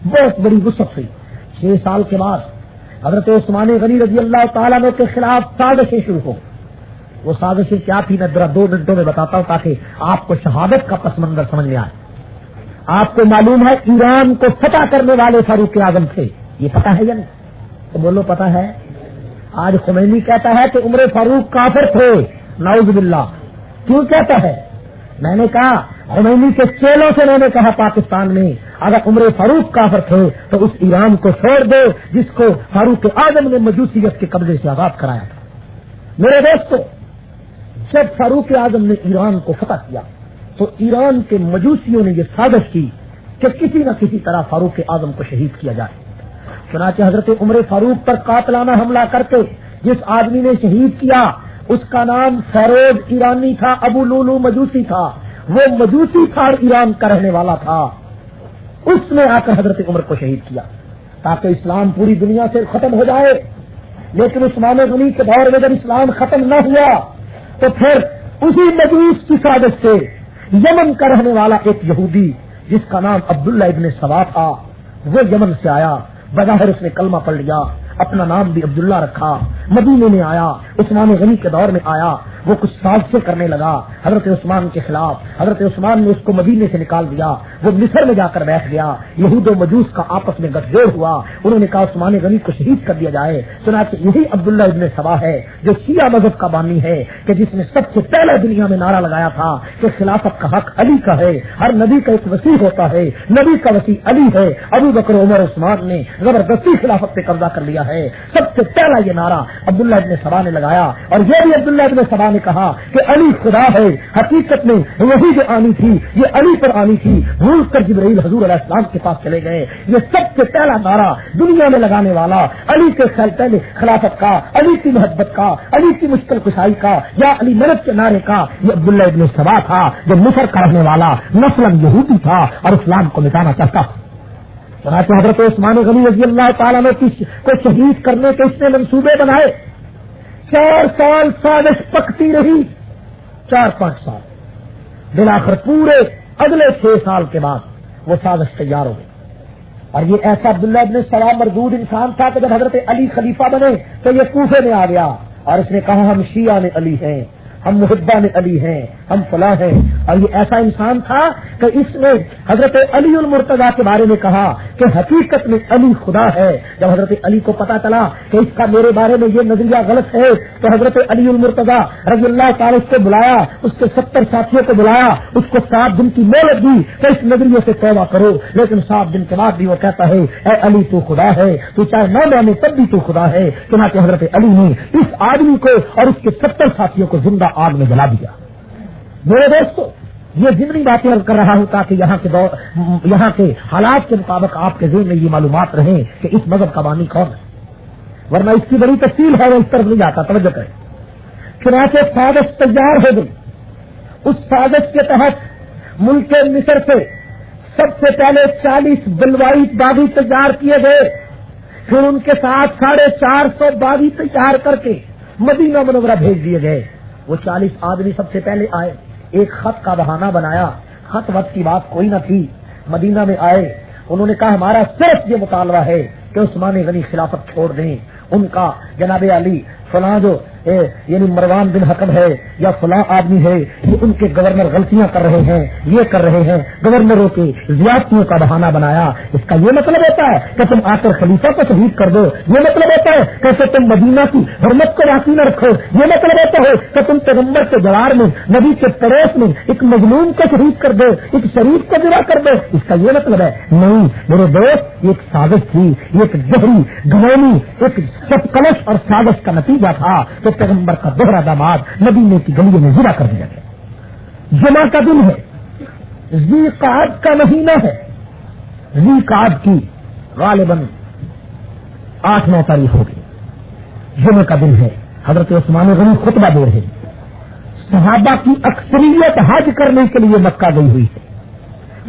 A: بہت بڑی وسعت ہوئی۔ 6 سال کے بعد حضرت عثمان غنی رضی اللہ تعالیٰ کے خلاف سازشیں شروع ہو۔ وہ سازشیں کیا تھی میں ذرا 2 منٹوں میں بتاتا ہوں تاکہ آپ کو شہادت کا پس منظر سمجھ میں آئے۔ آپ کو معلوم ہے ایران کو فتح کرنے والے فاروق اعظم تھے، یہ پتہ ہے یا نہیں؟ تو بولو پتہ ہے۔ آج خمینی کہتا ہے کہ عمر فاروق کافر تھے، نعوذ باللہ۔ کیوں کہتا ہے؟ میں نے کہا خمینی کے چیلوں سے میں نے کہا پاکستان میں اگر عمر فاروق کافر تھے تو اس ایران کو چھوڑ دو جس کو فاروق اعظم نے مجوسیت کے قبضے سے آزاد کرایا تھا۔ میرے دوستو، جب فاروق اعظم نے ایران کو فتح کیا تو ایران کے مجوسیوں نے یہ سازش کی کہ کسی نہ کسی طرح فاروق اعظم کو شہید کیا جائے۔ چنانچہ حضرت عمر فاروق پر قاتلانہ حملہ کر کے جس آدمی نے شہید کیا اس کا نام فیروز ایرانی تھا، ابو لولو مجوسی تھا، وہ مجوسی تھا، ایران کا رہنے والا تھا. اس نے آ کر حضرت عمر کو شہید کیا تاکہ اسلام پوری دنیا سے ختم ہو جائے. لیکن عثمان غنی کے دور میں جب اسلام ختم نہ ہوا تو پھر اسی مجوس کی سازش سے یمن کا رہنے والا ایک یہودی جس کا نام عبداللہ ابن سبا تھا، وہ یمن سے آیا. بظاہر اس نے کلمہ پڑھ لیا، اپنا نام بھی عبداللہ رکھا، مدینے میں آیا، عثمان غنی کے دور میں آیا. وہ کچھ سازشیں کرنے لگا حضرت عثمان کے خلاف. حضرت عثمان نے اس کو مدینے سے نکال دیا، وہ مصر میں جا کر بیٹھ گیا. یہود و مجوس کا آپس میں گٹھ جوڑ ہوا، انہوں نے کہا عثمان غنی کو شہید کر دیا جائے. چنانچہ یہی عبداللہ ابن سبا ہے جو شیعہ مذہب کا بانی ہے، کہ جس نے سب سے پہلے دنیا میں نعرہ لگایا تھا کہ خلافت کا حق علی کا ہے، ہر نبی کا ایک وسیع ہوتا ہے، نبی کا وسیع علی ہے. ابو بکر عمر عثمان نے زبردستی خلافت پہ قبضہ کر لیا ہے. سب سے پہلا یہ نعرہ عبداللہ ابن سبا نے لگایا، اور یہ بھی عبداللہ ابن سبا نے کہا کہ علی خدا ہے. حقیقت میں وہی جو آنی تھی یہ علی پر آنی تھی. بھول کر جبرائیل حضور علیہ السلام کے پاس چلے گئے. یہ سب سے پہلا نعرہ دنیا میں لگانے والا علی کے پہلے خلافت کا، علی کی محبت کا، علی کی مشکل کشائی کا، یا علی مرد کے نعرے کا یہ عبداللہ ابن سبا تھا جو مصر کا رہنے والا نسلاً یہودی تھا اور اسلام کو مٹانا چاہتا. چنانچہ حضرت عثمان غنی رضی اللہ تعالیٰ نے کو شہید کرنے کے اس نے منصوبے بنائے. 4 سال سازش پکتی رہی، 4-5 سال. بلاخر پورے اگلے 6 سال کے بعد وہ سازش تیار ہو گئی. اور یہ ایسا عبداللہ ابن سلام مردود انسان تھا کہ جب حضرت علی خلیفہ بنے تو یہ کوفے میں آ گیا اور اس نے کہا ہم شیعہ نے علی ہیں، ہم محبان علی ہیں، ہم فلاں ہیں. اور یہ ایسا انسان تھا کہ اس نے حضرت علی المرتضیٰ کے بارے میں کہا کہ حقیقت میں علی خدا ہے. جب حضرت علی کو پتا چلا کہ اس کا میرے بارے میں یہ نظریہ غلط ہے تو حضرت علی المرتضیٰ رضی اللہ تعالی اس کو بلایا، اس کے 70 ساتھیوں کو بلایا، اس کو 7 دن کی مہلت دی کہ اس نظریے سے توبہ کرو. لیکن 7 دن کے بعد بھی وہ کہتا ہے اے علی تو خدا ہے، تو چاہے نہ مانے تب بھی تو خدا ہے. چنانچہ حضرت علی نے اس آدمی کو اور اس کے 70 ساتھیوں کو زندہ آگ میں جلا دیا. میرے دوستو یہ ضمنی باتیں کر رہا ہوں تاکہ یہاں کے حالات کے مطابق آپ کے ذہن میں یہ معلومات رہیں کہ اس مذہب کا بانی کون ہے، ورنہ اس کی بڑی تفصیل ہے، وہ اس طرف نہیں جاتا. توجہ کریں. چنانچہ سازش تیار ہو گئی. اس سازش کے تحت ملک مصر سے سب سے پہلے 40 بلوائی باغی تیار کیے گئے، پھر ان کے ساتھ 450 باغی تیار کر کے مدینہ منورہ بھیج دیے گئے. وہ 40 آدمی سب سے پہلے آئے، ایک خط کا بہانہ بنایا، خط وقت کی بات کوئی نہ تھی. مدینہ میں آئے، انہوں نے کہا ہمارا صرف یہ مطالبہ ہے کہ عثمان غنی خلافت چھوڑ دیں. ان کا جناب علی فلاں جو یعنی مروان بن حکم ہے یا فلاں آدمی ہے، یہ ان کے گورنر غلطیاں کر رہے ہیں، یہ کر رہے ہیں. گورنروں کے زیادتیوں کا بہانہ بنایا. اس کا یہ مطلب ہوتا ہے کہ تم آ کر خلیفہ کو شہید کر دو. یہ مطلب ہوتا ہے کہ تم مدینہ کی حرمت کو باقی نہ رکھو. یہ مطلب ہوتا ہے کہ تم پیغمبر کے جوار میں، نبی کے پڑوس میں ایک مظلوم کو شہید کر دو، ایک شریف کو ذبح کر دو. اس کا یہ مطلب ہے نہیں میرے دوست، یہ ایک سازش تھی، یہ ایک گہری گھنونی ایک سب کلش اور سازش کا نتیجہ تھا کہ پیغمبر کا دوہرا داماد مدینے کی گلیوں میں ذبح کر دیا گیا. جمعہ کا دن ہے، ذی قعد کا مہینہ ہے. ذی قعد کی غالباً 8-9 تاریخ ہوگی، جمعہ کا دن ہے. حضرت عثمان غنی خطبہ دے رہے ہیں. صحابہ کی اکثریت حج کرنے کے لیے مکہ گئی ہوئی ہے.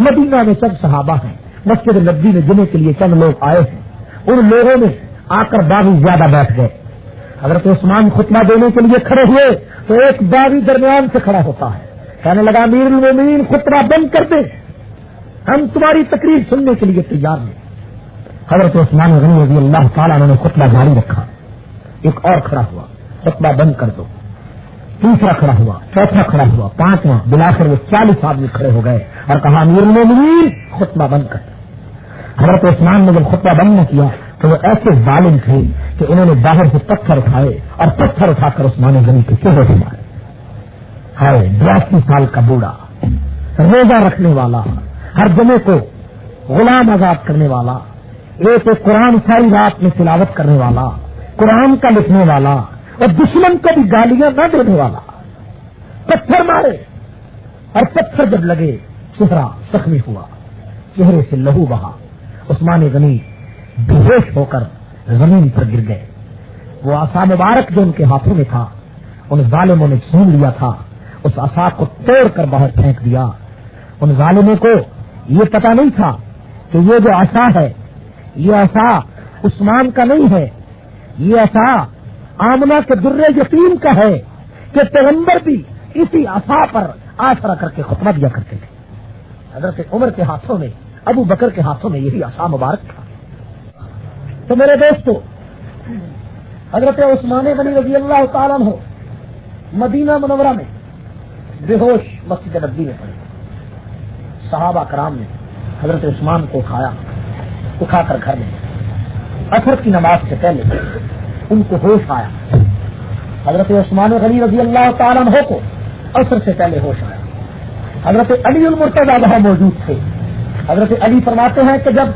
A: مدینہ میں سب صحابہ ہیں. مسجد نبوی میں جمعے کے لیے چند لوگ آئے ہیں. ان لوگوں میں آ کر باغی زیادہ بیٹھ گئے. حضرت عثمان خطبہ دینے کے لیے کھڑے ہوئے تو ایک باغی درمیان سے کھڑا ہوتا ہے، کہنے لگا امیر المومنین خطبہ بند کر دیں، ہم تمہاری تقریر سننے کے لیے تیار ہیں. حضرت عثمان غنی رضی اللہ تعالیٰ نے خطبہ جاری رکھا. ایک اور کھڑا ہوا، خطبہ بند کر دو. تیسرا کھڑا ہوا، چوتھا کھڑا ہوا، 5واں. بلاخر وہ 40 آدمی کھڑے ہو گئے اور کہا امیر المومنین خطبہ بند کر دو. حضرت عثمان نے جب خطبہ بند نہ کیا تو وہ ایسے ظالم تھے کہ انہوں نے باہر سے پتھر اٹھائے اور پتھر اٹھا کر عثمان غنی کے چہرے پہ مارے. ہائے 82 سال کا بوڑھا، روزہ رکھنے والا، ہر جمعے کو غلام آزاد کرنے والا، ایک قرآن ساری رات میں تلاوت کرنے والا، قرآن کا لکھنے والا اور دشمن کو بھی گالیاں نہ دینے والا، پتھر مارے. اور پتھر جب لگے چہرہ زخمی ہوا، چہرے سے لہو بہا. عثمان غنی بے ہوش ہو کر زمین پر گر گئے. وہ عصا مبارک جو ان کے ہاتھوں میں تھا ان ظالموں نے چھین لیا تھا, اس عصا کو توڑ کر باہر پھینک دیا. ان ظالموں کو یہ پتا نہیں تھا کہ یہ جو عصا ہے یہ عصا عثمان کا نہیں ہے, یہ عصا آمنہ کے درے یتیم کا ہے کہ پیغمبر بھی اسی عصا پر آسرا کر کے خطبہ دیا کرتے تھے. حضرت عمر کے ہاتھوں میں, ابو بکر کے ہاتھوں میں یہی عصا مبارک تھا. تو میرے دوستو, حضرت عثمان غنی رضی اللہ تعالیٰ عنہ مدینہ منورہ میں بے ہوش مسجد نبوی میں پڑے. صحابہ کرام نے حضرت عثمان کو اٹھا کر گھر میں عصر کی نماز سے پہلے ان کو ہوش آیا. حضرت عثمان غنی رضی اللہ تعالیٰ عنہ کو عصر سے پہلے ہوش آیا. حضرت علی المرتضیٰ وہاں موجود تھے. حضرت علی فرماتے ہیں کہ جب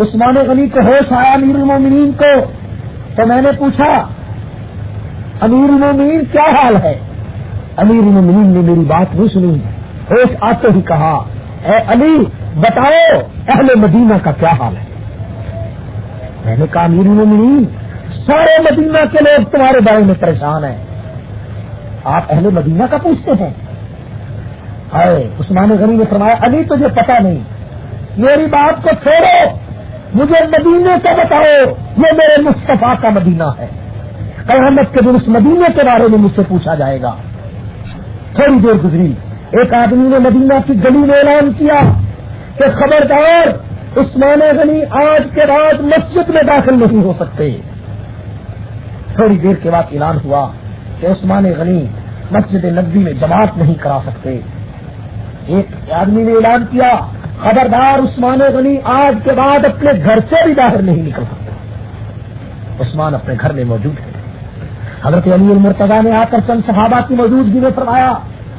A: عثمان غنی کو ہوش آیا امیر المومنین کو, تو میں نے پوچھا امیر المومنین کیا حال ہے؟ امیر المومنین نے میری بات نہیں سنی, ہوش آتے ہی کہا اے علی بتاؤ اہل مدینہ کا کیا حال ہے؟ میں نے کہا امیر المومنین سارے مدینہ کے لوگ تمہارے بارے میں پریشان ہیں, آپ اہل مدینہ کا پوچھتے ہیں؟ عثمان غنی نے فرمایا علی تجھے پتا نہیں, میری بات کو چھوڑو, مجھے مدینے کا بتاؤ, یہ میرے مصطفیٰ کا مدینہ ہے. قیامت کے دن اس مدینے کے بارے میں مجھ سے پوچھا جائے گا. تھوڑی دیر گزری, ایک آدمی نے مدینہ کی گلی میں اعلان کیا کہ خبردار عثمان غنی آج کے بعد مسجد میں داخل نہیں ہو سکتے. تھوڑی دیر کے بعد اعلان ہوا کہ عثمان غنی مسجد نبوی میں جماعت نہیں کرا سکتے. ایک آدمی نے اعلان کیا خبردار عثمان غنی آج کے بعد اپنے گھر سے بھی باہر نہیں نکل سکتے. عثمان اپنے گھر میں موجود ہے. حضرت علی المرتضیٰ نے آ کر چند صحابہ کی موجودگی میں فرمایا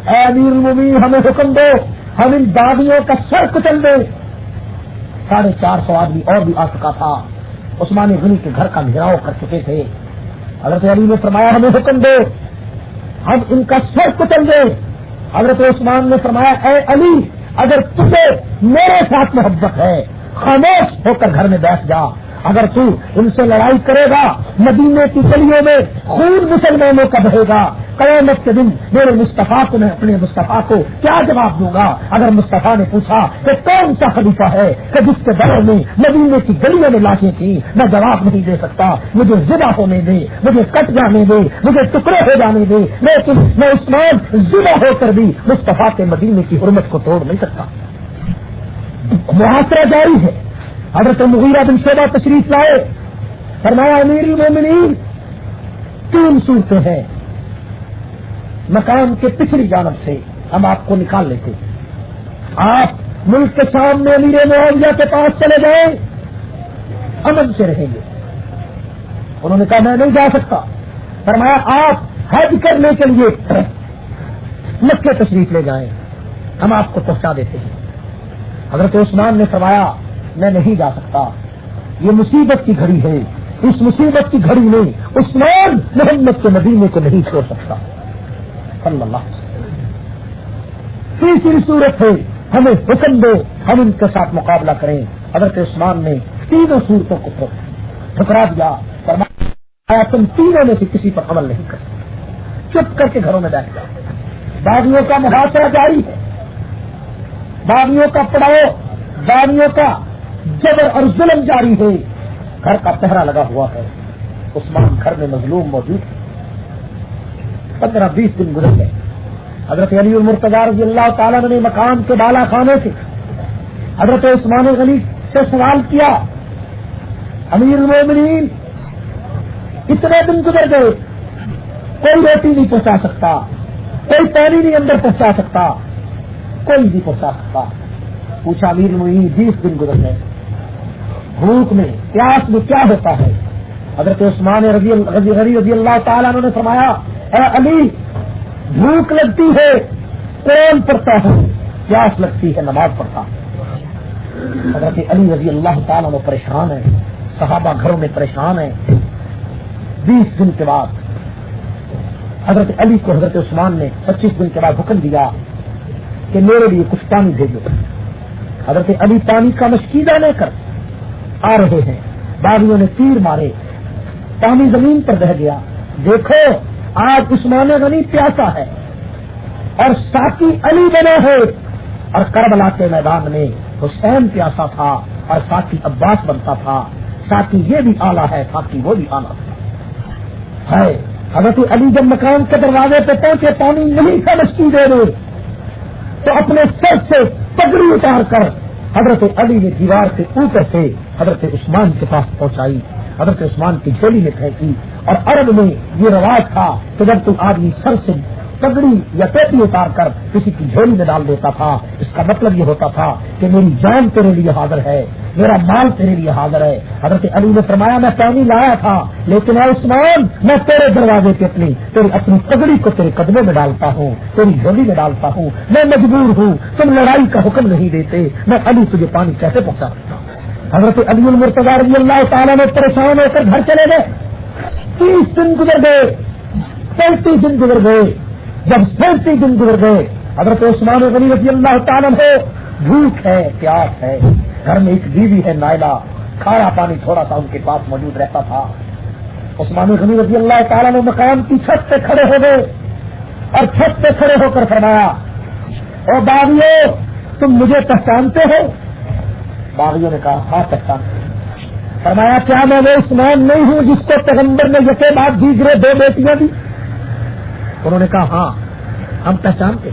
A: اے امیر المومنین ہمیں حکم دو, ہم ان داغیوں کا سر کچل دیں. 450 آدمی اور بھی آ چکا تھا, عثمان غنی کے گھر کا گھیراؤ کر چکے تھے. حضرت علی نے فرمایا ہمیں حکم دو, ہم ان کا سر کچل دیں. حضرت عثمان نے فرمایا اے علی اگر تجھے میرے ساتھ محبت ہے خاموش ہو کر گھر میں بیٹھ جا, اگر تو ان سے لڑائی کرے گا مدینے کی گلیوں میں خون مسلمانوں کا بہے گا. قیامت کے دن میرے مصطفیٰ کو, میں اپنے مصطفیٰ کو کیا جواب دوں گا؟ اگر مصطفیٰ نے پوچھا کہ کون سا خلیفہ ہے کہ جس کے دور میں مدینے کی گلیوں میں لاشیں تھیں, میں جواب نہیں دے سکتا. مجھے ذبح ہونے دے, مجھے کٹ جانے دے, مجھے ٹکڑے ہو جانے دے, لیکن میں عثمان ذبح ہو کر بھی مصطفیٰ کے مدینے کی حرمت کو توڑ نہیں سکتا. محاصرہ جاری ہے. حضرت مغیرہ بن شعبہ تشریف لائے, فرمایا امیر المومنین 3 صورتیں ہیں, مکان کے پچھلی جانب سے ہم آپ کو نکال لیتے, آپ ملک کے سامنے امیر معاویہ کے پاس چلے جائیں, امن سے رہیں گے. انہوں نے کہا میں نہیں جا سکتا. فرمایا آپ حج کرنے کے لیے مکے تشریف لے جائیں, ہم آپ کو پہنچا دیتے ہیں. حضرت عثمان نے فرمایا میں نہیں جا سکتا, یہ مصیبت کی گھڑی ہے, اس مصیبت کی گھڑی میں عثمان محمد کے مدینے کو نہیں چھوڑ سکتا صلی اللہ علیہ وسلم. تیسری صورت ہے ہمیں حکم دو ہم ان کے ساتھ مقابلہ کریں. حضرت عثمان نے 3 صورتوں کو ٹھکرا دیا. فرمایا تم تینوں میں سے کسی پر عمل نہیں کر سکتے, چپ کر کے گھروں میں بیٹھ جاؤ. باغیوں کا محاصرہ جاری ہے, باغیوں کا پڑاؤ, باغیوں کا جبر اور ظلم جاری ہے. گھر کا پہرا لگا ہوا ہے. عثمان گھر میں مظلوم موجود ہے. 15-20 دن گزر گئے. حضرت علی المرتضیٰ رضی اللہ تعالیٰ نے مقام کے بالا خانے سے حضرت عثمان غنی سے سوال کیا امیر المومنین اتنے دن گزر گئے, کوئی روٹی نہیں پہنچا سکتا, کوئی پانی نہیں اندر پہنچا سکتا, کوئی نہیں پہنچا سکتا. پوچھا امیر المومنین 20 دن گزر گئے, بھوک میں پیاس میں کیا ہوتا ہے؟ حضرت عثمان غنی رضی اللہ تعالیٰ نے فرمایا اے علی بھوک لگتی ہے قرآن پڑھتا ہوں, پیاس لگتی ہے نماز پڑھتا ہوں. حضرت علی رضی اللہ تعالیٰ پریشان ہے, صحابہ گھروں میں پریشان ہیں. 20 دن کے بعد حضرت علی کو حضرت عثمان نے 25 دن کے بعد حکم دیا کہ میرے لیے کچھ پانی بھیجو. حضرت علی پانی کا مشکیزہ لے کر آ رہے ہیں، باغیوں نے تیر مارے، پانی زمین پر بہ گیا. دیکھو آج عثمان غنی پیاسا ہے اور ساتھی علی بنا ہے، اور کربلا کے میدان میں حسین پیاسا تھا اور ساتھی عباس بنتا تھا. ساتھی یہ بھی آلہ ہے، ساتھی وہ بھی آلہ ہے. حضرت علی جب مکان کے دروازے پہ پہنچے، پانی نہیں تھا مچھلی دے رہے، تو اپنے سر سے پگڑی اتار کر حضرت علی نے دیوار کے اوپر سے حضرت عثمان کے پاس پہنچائی، حضرت عثمان کی جھولی میں پھینکی. اور عرب میں یہ رواج تھا کہ جب کوئی آدمی سر سے پگڑی یا ٹوپی اتار کر کسی کی جھولی میں ڈال دیتا تھا، اس کا مطلب یہ ہوتا تھا کہ میری جان تیرے لیے حاضر ہے، میرا مال تیرے لیے حاضر ہے. حضرت علی نے فرمایا میں پانی لایا تھا، لیکن اے عثمان میں تیرے دروازے پہ اپنی پگڑی کو تیرے قدموں میں ڈالتا ہوں، تیری جھولی میں ڈالتا ہوں. میں مجبور ہوں، تم لڑائی کا حکم نہیں دیتے، میں علی تجھے پانی کیسے پہنچا سکتا ہوں. حضرت علی المرتضیٰ رضی اللہ تعالیٰ نے پریشان ہو کر گھر چلے گئے. 30 دن گزر گئے، 37 دن گزر گئے. جب 37 دن گزر گئے، حضرت عثمان غنی رضی اللہ تعالیٰ نے بھوک ہے، پیاس ہے، گھر میں ایک بیوی ہے نائلہ، کھانا پانی تھوڑا سا ان کے پاس موجود رہتا تھا. عثمان غنی رضی اللہ تعالیٰ نے مکان کی چھت پہ کھڑے ہو گئے اور چھت پہ کھڑے ہو کر فرمایا او باغیوں تم مجھے پہچانتے ہو؟ باغیوں نے کہا ہاں پہچانتے. فرمایا کیا میں وہ عثمان نہیں ہوں جس کو پیغمبر نے یکے بعد دیگرے 2 بیٹیاں دی؟ انہوں نے کہا ہاں ہم پہچانتے.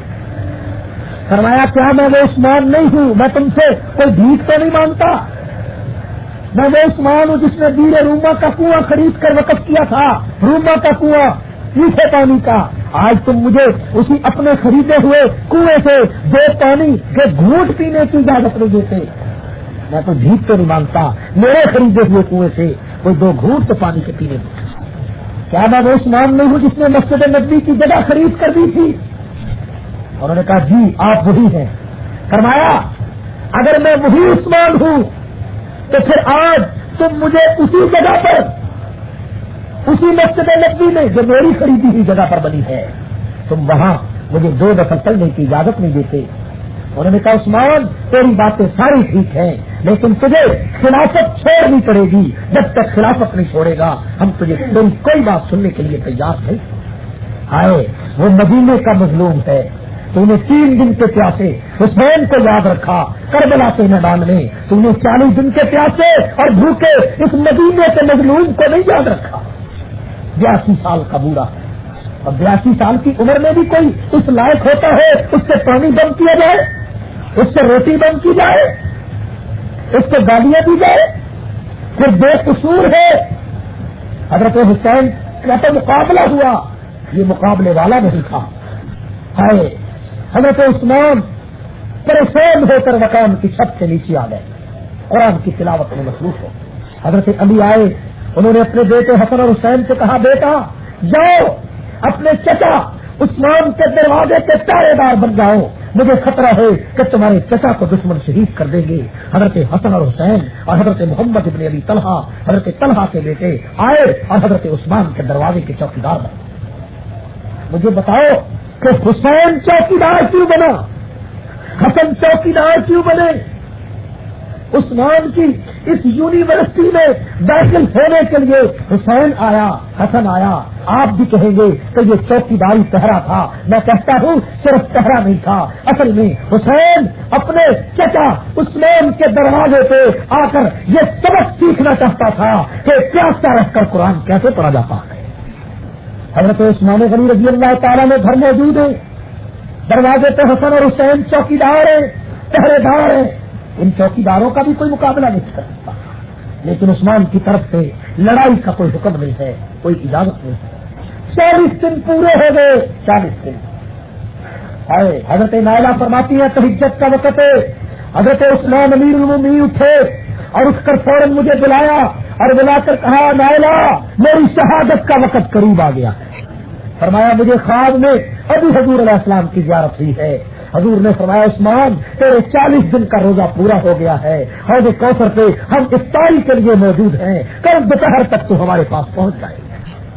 A: فرمایا کیا میں وہ عثمان نہیں ہوں، میں تم سے کوئی بھیک تو نہیں مانگتا؟ میں وہ عثمان ہوں جس نے بیر روما کا کنواں خرید کر وقف کیا تھا، روما کا کنواں میٹھے پانی کا. آج تم مجھے اسی اپنے خریدے ہوئے کنویں سے 2 پانی کے گھونٹ پینے کی اجازت نہیں دیتے. میں کوئی بھیک تو نہیں مانگتا، میرے خریدے ہوئے کنویں سے کوئی 2 گھونٹ تو پانی کے پینے دیتے. کیا میں وہ عثمان نہیں ہوں جس نے مسجد نبوی کی جگہ خرید کر دی تھی؟ انہوں نے کہا جی آپ وہی ہیں. فرمایا اگر میں وہی عثمان ہوں تو پھر آج تم مجھے اسی جگہ پر، اسی مسجد نبوی میں جو میری خریدی ہوئی جگہ پر بنی ہے، تم وہاں مجھے 2 دفعہ چلنے کی اجازت نہیں دیتے. انہوں نے کہا عثمان تیری باتیں ساری ٹھیک ہیں، لیکن تجھے خلافت چھوڑنی پڑے گی. جب تک خلافت نہیں چھوڑے گا ہم تجھے تیری کوئی بات سننے کے لیے تیار نہیں. آئے وہ مدینے کا مظلوم ہے، تو نے 3 دن کے پیاسے حسین کو یاد رکھا، کربلا کے میدان میں تو نے 40 دن کے پیاسے اور بھوکے اس مدینے کے مظلوم کو نہیں یاد رکھا. 82 سال کا بوڑھا، اور 82 سال کی عمر میں بھی کوئی اس لائق ہوتا ہے اس سے پانی بند کیا جائے، اس سے روٹی بند کی جائے، اس سے گالیاں دی جائے؟ پھر بے قصور ہے. حضرت حسین کا تو مقابلہ ہوا، یہ مقابلے والا نہیں تھا. ہے حضرت عثمان پریشان ہو کر مکان کی چھت سے نیچے آ گئے، قرآن کی تلاوت میں مصروف ہو. حضرت علی آئے، انہوں نے اپنے بیٹے حسن اور حسین سے کہا بیٹا جاؤ اپنے چچا عثمان کے دروازے کے پہرے دار بن جاؤ، مجھے خطرہ ہے کہ تمہارے چچا کو دشمن شہید کر دیں گے. حضرت حسن اور حسین اور حضرت محمد ابن ابی طلحہ، حضرت طلحہ کے بیٹے آئے اور حضرت عثمان کے دروازے کے چوکیدار بنے. مجھے بتاؤ کہ حسین چوکیدار کیوں بنا، حسن چوکیدار کیوں بنے؟ عثمان کی اس یونیورسٹی میں داخل ہونے کے لیے حسین آیا، حسن آیا. آپ بھی کہیں گے کہ یہ چوکیداری پہرا تھا، میں کہتا ہوں صرف پہرا نہیں تھا، اصل میں حسین اپنے چچا عثمان کے دروازے پہ آ کر یہ سبق سیکھنا چاہتا تھا کہ پیاسا رکھ کر قرآن کیسے پڑھا جاتا ہے. حضرت عثمان غنی رضی اللہ تعالیٰ میں گھر موجود ہیں، دروازے پہ حسن اور حسین چوکیدار ہیں، پہرے دار ہیں. ان چوکیداروں کا بھی کوئی مقابلہ نہیں کر سکتا، لیکن عثمان کی طرف سے لڑائی کا کوئی حکم نہیں ہے، کوئی اجازت نہیں ہے. 40 دن پورے ہو گئے، 40 دن. حضرت نائلہ فرماتی ہے تہجد کا وقت ہے، حضرت عثمان امیر المومنین اٹھے اور اٹھ کر فوراً مجھے بلایا اور بلا کر کہا نائلہ میری شہادت کا وقت قریب آ گیا. فرمایا مجھے خواب میں ابھی حضور علیہ السلام کی زیارت ہوئی ہے. حضور نے فرمایا عثمان تیرے 40 دن کا روزہ پورا ہو گیا ہے، حوض کوثر پہ ہم افطاری کے لیے موجود ہیں، کل دوپہر تک تو ہمارے پاس پہنچ جائے.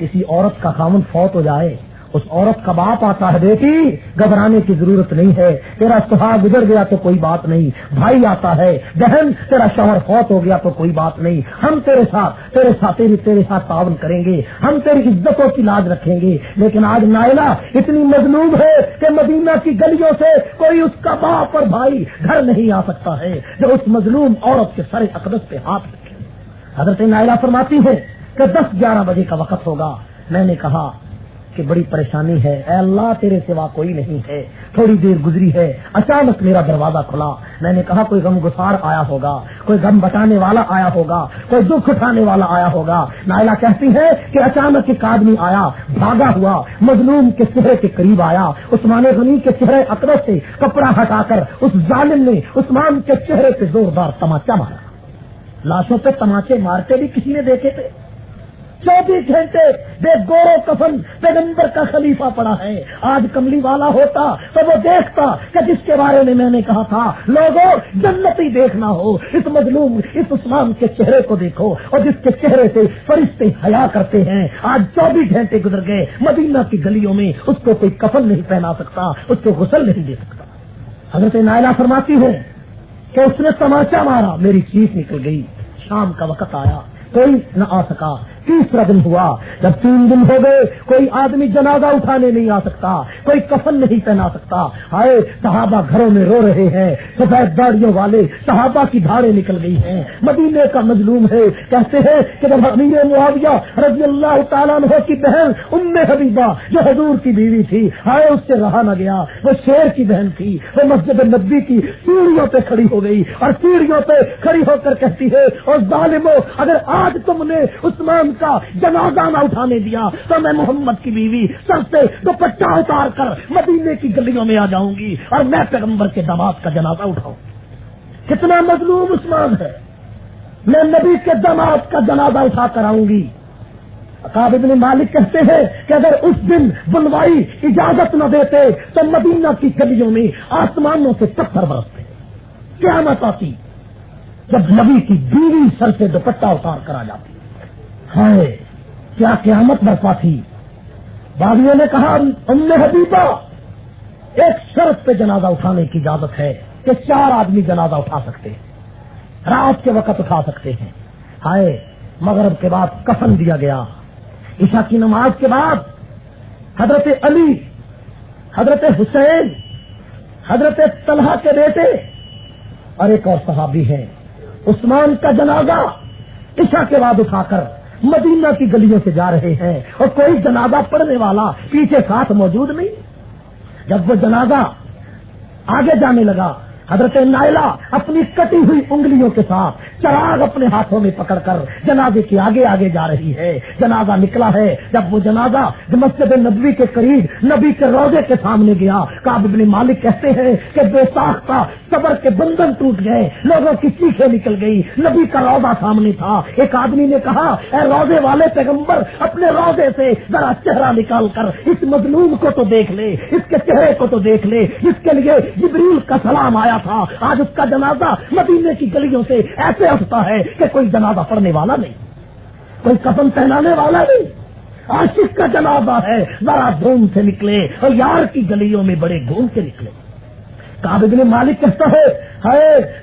A: کسی عورت کا خاوند فوت ہو جائے، اس عورت کا باپ آتا ہے، بیٹی گھبرانے کی ضرورت نہیں ہے، تیرا سہاگ گزر گیا تو کوئی بات نہیں، بھائی آتا ہے، بہن تیرا شوہر فوت ہو گیا تو کوئی بات نہیں، ہم تیرے ساتھ تعاون کریں گے، ہم تیری عزتوں کی لاج رکھیں گے۔ لیکن آج نائلہ اتنی مظلوم ہے کہ مدینہ کی گلیوں سے کوئی اس کا باپ اور بھائی گھر نہیں آ سکتا ہے جو اس مظلوم عورت کے سر اقدس پہ ہاتھ رکھے۔ حضرت نائلہ فرماتی ہے کہ 10-11 بجے کا وقت ہوگا، میں نے کہا کہ بڑی پریشانی ہے، اے اللہ تیرے سوا کوئی نہیں ہے۔ تھوڑی دیر گزری ہے، اچانک میرا دروازہ کھلا، میں نے کہا کوئی غم گسار آیا ہوگا، کوئی غم بٹانے والا آیا ہوگا، کوئی دکھ اٹھانے والا آیا ہوگا۔ نائلہ کہتی ہے کہ اچانک ایک آدمی آیا، بھاگا ہوا مظلوم کے چہرے کے قریب آیا، عثمان غنی کے چہرے اقدس سے کپڑا ہٹا کر اس ظالم نے عثمان کے چہرے پہ زوردار تماچا مارا۔ لاشوں پہ تماچے مارتے بھی کسی نے دیکھے تھے؟ 24 گھنٹے بے گورو کفن پیغمبر کا خلیفہ پڑا ہے۔ آج کملی والا ہوتا تو وہ دیکھتا کہ جس کے بارے میں نے کہا تھا لوگوں جنتی دیکھنا ہو، اس مظلوم اس عثمان کے چہرے کو دیکھو، اور جس کے چہرے سے فرشتے حیا کرتے ہیں۔ آج 24 گھنٹے گزر گئے، مدینہ کی گلیوں میں اس کو کوئی کفن نہیں پہنا سکتا، اس کو غسل نہیں دے سکتا۔ حضرت نائلہ فرماتی ہے کہ اس نے تماچا مارا، میری چیخ نکل گئی۔ شام کا وقت آیا، کوئی نہ آ سکا۔ تیسرا دن ہوا، جب 3 دن ہو گئے کوئی آدمی جنازہ اٹھانے نہیں آ سکتا، کوئی کفن نہیں پہنا سکتا۔ ہائے صحابہ گھروں میں رو رہے ہیں، سفید داڑیوں والے صحابہ کی دھاڑیں نکل گئی ہیں۔ مدینے کا مظلوم ہے، کہتے ہیں کہ جب امیر معاویہ رضی اللہ تعالیٰ عنہ کی بہن ام حبیبہ جو حضور کی بیوی تھی، ہائے اس سے رہا نہ گیا، وہ شیر کی بہن تھی، وہ مسجد نبوی کی سیڑھیوں پہ کھڑی ہو گئی اور سیڑھیوں پہ کھڑی ہو کر کہتی ہے اور ظالمو اگر آج تم نے عثمان کا جنازہ نہ اٹھانے دیا تو میں محمد کی بیوی سر سے دوپٹہ اتار کر مدینے کی گلیوں میں آ جاؤں گی اور میں پیغمبر کے داماد کا جنازہ اٹھاؤں۔ کتنا مظلوم عثمان ہے، میں نبی کے داماد کا جنازہ اٹھا کر آؤں گی۔ کعب بن مالک کہتے ہیں کہ اگر اس دن بلوائی اجازت نہ دیتے تو مدینہ کی گلیوں میں آسمانوں سے پتھر برستے۔ قیامت آتی جب نبی کی بیوی سر سے دوپٹہ اتار کر آ جاتی، ہائے کیا قیامت برپا تھی۔ باغیوں نے کہا ام حبیبہ ایک شرط پہ جنازہ اٹھانے کی اجازت ہے کہ 4 آدمی جنازہ اٹھا سکتے ہیں، رات کے وقت اٹھا سکتے ہیں۔ ہائے مغرب کے بعد کفن دیا گیا، عشاء کی نماز کے بعد حضرت علی، حضرت حسین، حضرت طلحہ کے بیٹے اور ایک اور صحابی ہیں، عثمان کا جنازہ عشاء کے بعد اٹھا کر مدینہ کی گلیوں سے جا رہے ہیں اور کوئی جنازہ پڑھنے والا پیچھے ساتھ موجود نہیں۔ جب وہ جنازہ آگے جانے لگا، حضرت نائلہ اپنی کٹی ہوئی انگلیوں کے ساتھ چراغ اپنے ہاتھوں میں پکڑ کر جنازے کے آگے آگے جا رہی ہے۔ جنازہ نکلا ہے، جب وہ جنازہ مسجد نبوی کے قریب نبی کے روضے کے سامنے گیا، کعب بن مالک کہتے ہیں کہ بے ساختہ صبر کے بندھن ٹوٹ گئے، لوگوں کی چیخیں نکل گئی، نبی کا روضہ سامنے تھا۔ ایک آدمی نے کہا اے روضے والے پیغمبر اپنے روضے سے ذرا چہرہ نکال کر اس مظلوم کو تو دیکھ لے، اس کے چہرے کو تو دیکھ لے جس کے لیے جبریل کا سلام آیا تھا۔ آج اس کا جنازہ مدینے کی گلیوں سے ایسے اٹھتا ہے کہ کوئی جنازہ پڑھنے والا نہیں، کوئی کفن پہنانے والا نہیں، عاشق کا جنازہ ہے، ذرا دھوم سے نکلے اور یار کی گلیوں میں بڑے گھوم کے نکلے۔ کعب بن مالک کہتا ہے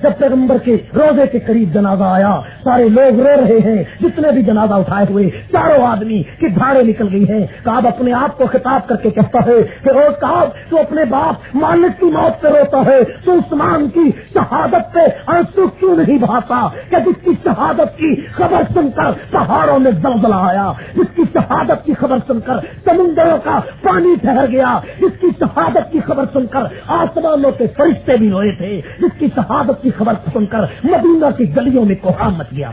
A: جب پیغمبر کے روزے کے قریب جنازہ آیا، سارے لوگ رو رہے ہیں، جتنے بھی جنازہ اٹھائے ہوئے 4 آدمی کی دھاڑیں نکل گئی ہیں۔ کعب اپنے آپ کو خطاب کر کے کہتا ہے کہ او کعب تو اپنے باپ مالک کی موت پہ روتا ہے، تو عثمان کی شہادت پہ آنسو کیوں نہیں بہاتا کہ جس کی شہادت کی خبر سن کر پہاڑوں میں زلزلہ آیا، جس کی شہادت کی خبر سن کر سمندروں کا پانی ٹھہر گیا، جس کی شہادت کی خبر سن کر آسمانوں کے فرشتے بھی روئے تھے، جس کی شہادت کی خبر سن کر مدینہ کی گلیوں میں کوہرام مچ گیا۔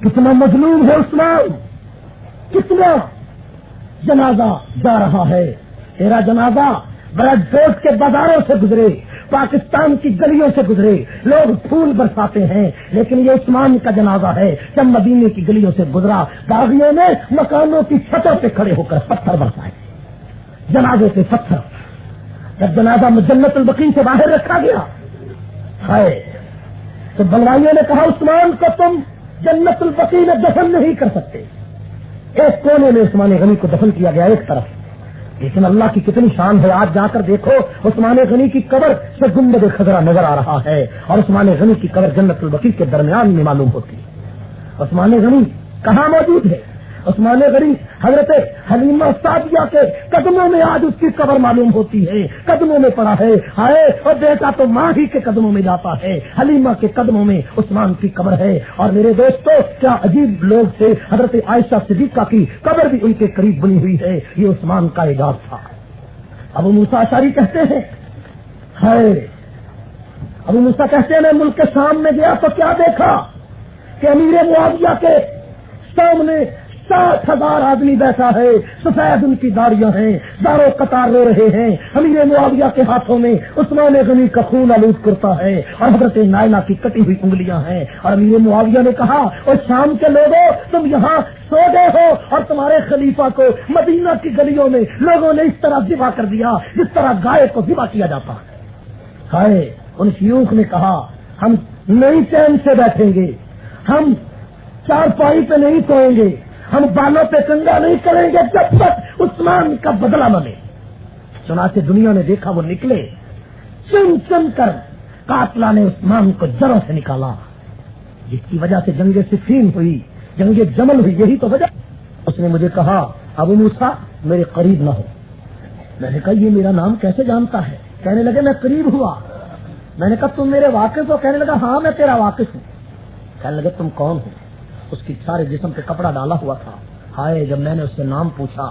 A: کتنا مظلوم ہے عثمان، کتنا جنازہ جا رہا ہے۔ تیرا جنازہ برج کوٹ کے بازاروں سے گزرے، پاکستان کی گلیوں سے گزرے، لوگ پھول برساتے ہیں، لیکن یہ عثمان کا جنازہ ہے جب مدینے کی گلیوں سے گزرا، باغیوں نے مکانوں کی چھتوں پہ کھڑے ہو کر پتھر برسائے، جنازے سے پتھر۔ جب جنازہ جنت البقیع سے باہر رکھا گیا ہے تو بلوائیوں نے کہا عثمان کو تم جنت البقیع میں دفن نہیں کر سکتے، ایک کونے میں عثمان غنی کو دفن کیا گیا ایک طرف. لیکن اللہ کی کتنی شان ہے, آج جا کر دیکھو عثمان غنی کی قبر سے گنبد خضرا نظر آ رہا ہے, اور عثمان غنی کی قبر جنت البقیع کے درمیان میں معلوم ہوتی ہے. عثمان غنی کہاں موجود ہے؟ عثمان غنی حضرت حلیمہ سعدیہ کے قدموں میں آج اس کی قبر معلوم ہوتی ہے, قدموں میں پڑا ہے. ہائے, اور بیٹا تو ماں ہی کے قدموں میں جاتا ہے, حلیمہ کے قدموں میں عثمان کی قبر ہے. اور میرے دوستو کیا عجیب لوگ تھے, حضرت عائشہ صدیقہ کی قبر بھی ان کے قریب بنی ہوئی ہے. یہ عثمان کا اعجاز تھا. ابو موسیٰ اشعری کہتے ہیں, ہائے, ابو موسیٰ کہتے ہیں میں ملک کے شام میں گیا تو کیا دیکھا کہ امیر معاویہ کے سامنے 60,000 آدمی بیٹھا ہے, سفید ان کی داڑیاں ہیں, داروں قطار رو رہے ہیں. امیر معاویہ کے ہاتھوں میں عثمان غنی کا خون آلود کرتا ہے, اور حضرت نائلہ کی کٹی ہوئی انگلیاں ہیں. اور امیر معاویہ نے کہا, اور شام کے لوگوں تم یہاں سو گئے ہو, اور تمہارے خلیفہ کو مدینہ کی گلیوں میں لوگوں نے اس طرح ذبح کر دیا جس طرح گائے کو ذبح کیا جاتا ہے. ہائے, ان شیوخ نے کہا ہم نہیں چین سے بیٹھیں گے, ہم چارپائی پہ نہیں سوئیں گے, ہم بالوں پہ کنگا نہیں کریں گے جب تک عثمان کا بدلہ نہ لے. چنانچہ دنیا نے دیکھا وہ نکلے, چن چن کر قاتلہ نے عثمان کو جڑوں سے نکالا, جس کی وجہ سے جنگ صفین ہوئی, جنگ جمل ہوئی. یہی تو وجہ. اس نے مجھے کہا ابو موسیٰ میرے قریب نہ ہو. میں نے کہا یہ میرا نام کیسے جانتا ہے؟ کہنے لگے میں قریب ہوا. میں نے کہا تم میرے واقف ہو؟ کہنے لگا ہاں میں تیرا واقف ہوں. کہنے لگے تم کون ہو؟ اس کی سارے جسم پہ کپڑا ڈالا ہوا تھا. ہائے, جب میں نے اس سے نام پوچھا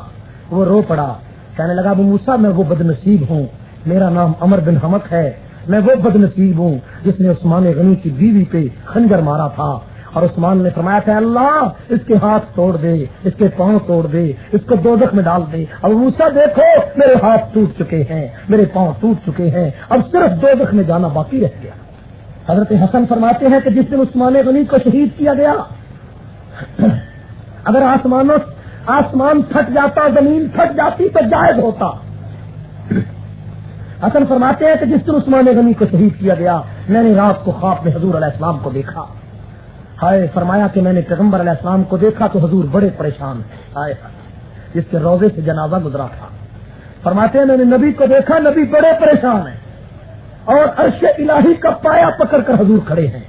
A: وہ رو پڑا. کہنے لگا ابو موسیٰ میں وہ بد نصیب ہوں, میرا نام عمر بن حمق ہے, میں وہ بد نصیب ہوں جس نے عثمان غنی کی بیوی پہ خنجر مارا تھا. اور عثمان نے فرمایا تھا اللہ اس کے ہاتھ توڑ دے, اس کے پاؤں توڑ دے, اس کو دوزخ میں ڈال دے. ابو موسیٰ دیکھو میرے ہاتھ ٹوٹ چکے ہیں, میرے پاؤں ٹوٹ چکے ہیں, اب صرف دوزخ میں جانا باقی رہ گیا. حضرت حسن فرماتے ہیں کہ جس دن عثمان غنی کو شہید کیا گیا, اگر آسمان پھٹ جاتا, زمین پھٹ جاتی تو جائز ہوتا. حسن فرماتے ہیں کہ جس دن عثمان غنی کو شہید کیا گیا میں نے رات کو خواب میں حضور علیہ السلام کو دیکھا. ہائے, فرمایا کہ میں نے پیغمبر علیہ السلام کو دیکھا تو حضور بڑے پریشان ہیں. ہائے, جس کے روضے سے جنازہ گزرا تھا. فرماتے ہیں میں نے نبی کو دیکھا, نبی بڑے پریشان ہیں, اور عرش الہی کا پایا پکڑ کر حضور کھڑے ہیں.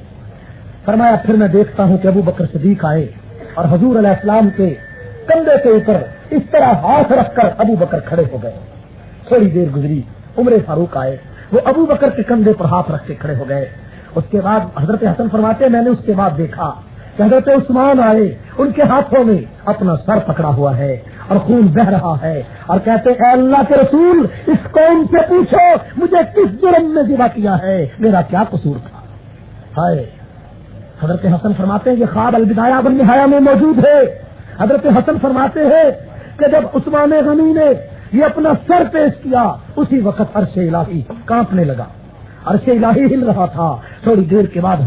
A: فرمایا پھر میں دیکھتا ہوں کہ ابو بکر صدیق آئے اور حضور علیہ السلام کے کندھے کے اوپر اس طرح ہاتھ رکھ کر ابو بکر کھڑے ہو گئے. تھوڑی دیر گزری, عمر فاروق آئے, وہ ابو بکر کے کندھے پر ہاتھ رکھ کے کھڑے ہو گئے. اس کے بعد حضرت حسن فرماتے ہیں میں نے اس کے بعد دیکھا کہ حضرت عثمان آئے, ان کے ہاتھوں میں اپنا سر پکڑا ہوا ہے اور خون بہ رہا ہے, اور کہتے اے اللہ کے رسول اس قوم سے پوچھو مجھے کس جرم میں ذبح کیا ہے, میرا کیا قصور تھا. ہائے, حضرت حسن فرماتے ہیں یہ خواب البدایہ والنہایہ میں موجود ہے. حضرت حسن فرماتے ہیں کہ جب عثمان غنی نے یہ اپنا سر پیش کیا اسی وقت عرش الہی کانپنے لگا, عرش الہی ہل رہا تھا. تھوڑی دیر کے بعد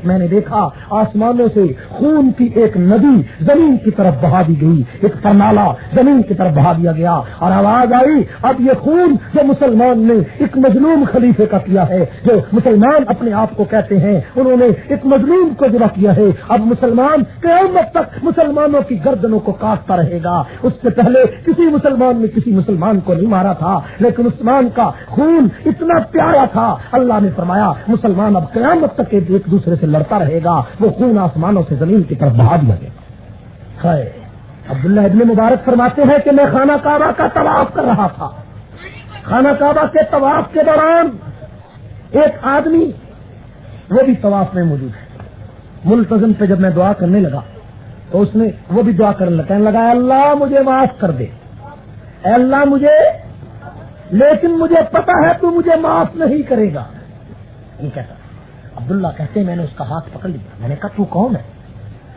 A: میں نے دیکھا آسمانوں سے خون کی ایک ندی زمین کی طرف بہا دی گئی, ایک پرنالہ زمین کی طرف بہا دیا گیا, اور آواز آئی اب یہ خون جو مسلمان نے ایک مظلوم خلیفے کا کیا ہے, جو مسلمان اپنے آپ کو کہتے ہیں, انہوں نے ایک مظلوم کو ذبح کیا ہے, اب مسلمان قیامت تک مسلمانوں کی گردنوں کو کاٹتا رہے گا. اس سے پہلے کسی مسلمان نے کسی مسلمان کو نہیں مارا تھا, لیکن عثمان کا خون اتنا پیارا تھا, اللہ نے فرمایا مسلمان اب قیامت تک ایک دوسرے سے لڑتا رہے گا, وہ خون آسمانوں سے زمین کی طرف بہا دیا گیا. عبداللہ ابن مبارک فرماتے ہیں کہ میں خانہ کعبہ کا طواف کر رہا تھا. خانہ کعبہ کے طواف کے دوران ایک آدمی وہ بھی طواف میں موجود ہے, ملتزم پہ جب میں دعا کرنے لگا تو اس نے وہ بھی دعا کرنے لگا, کہنے لگا اے اللہ مجھے معاف کر دے, اے اللہ مجھے, لیکن مجھے پتا ہے تو مجھے معاف نہیں کرے گا. نہیں کہتا. عبداللہ کہتے ہیں میں نے اس کا ہاتھ پکڑ لیا. میں نے کہا تو کون ہے؟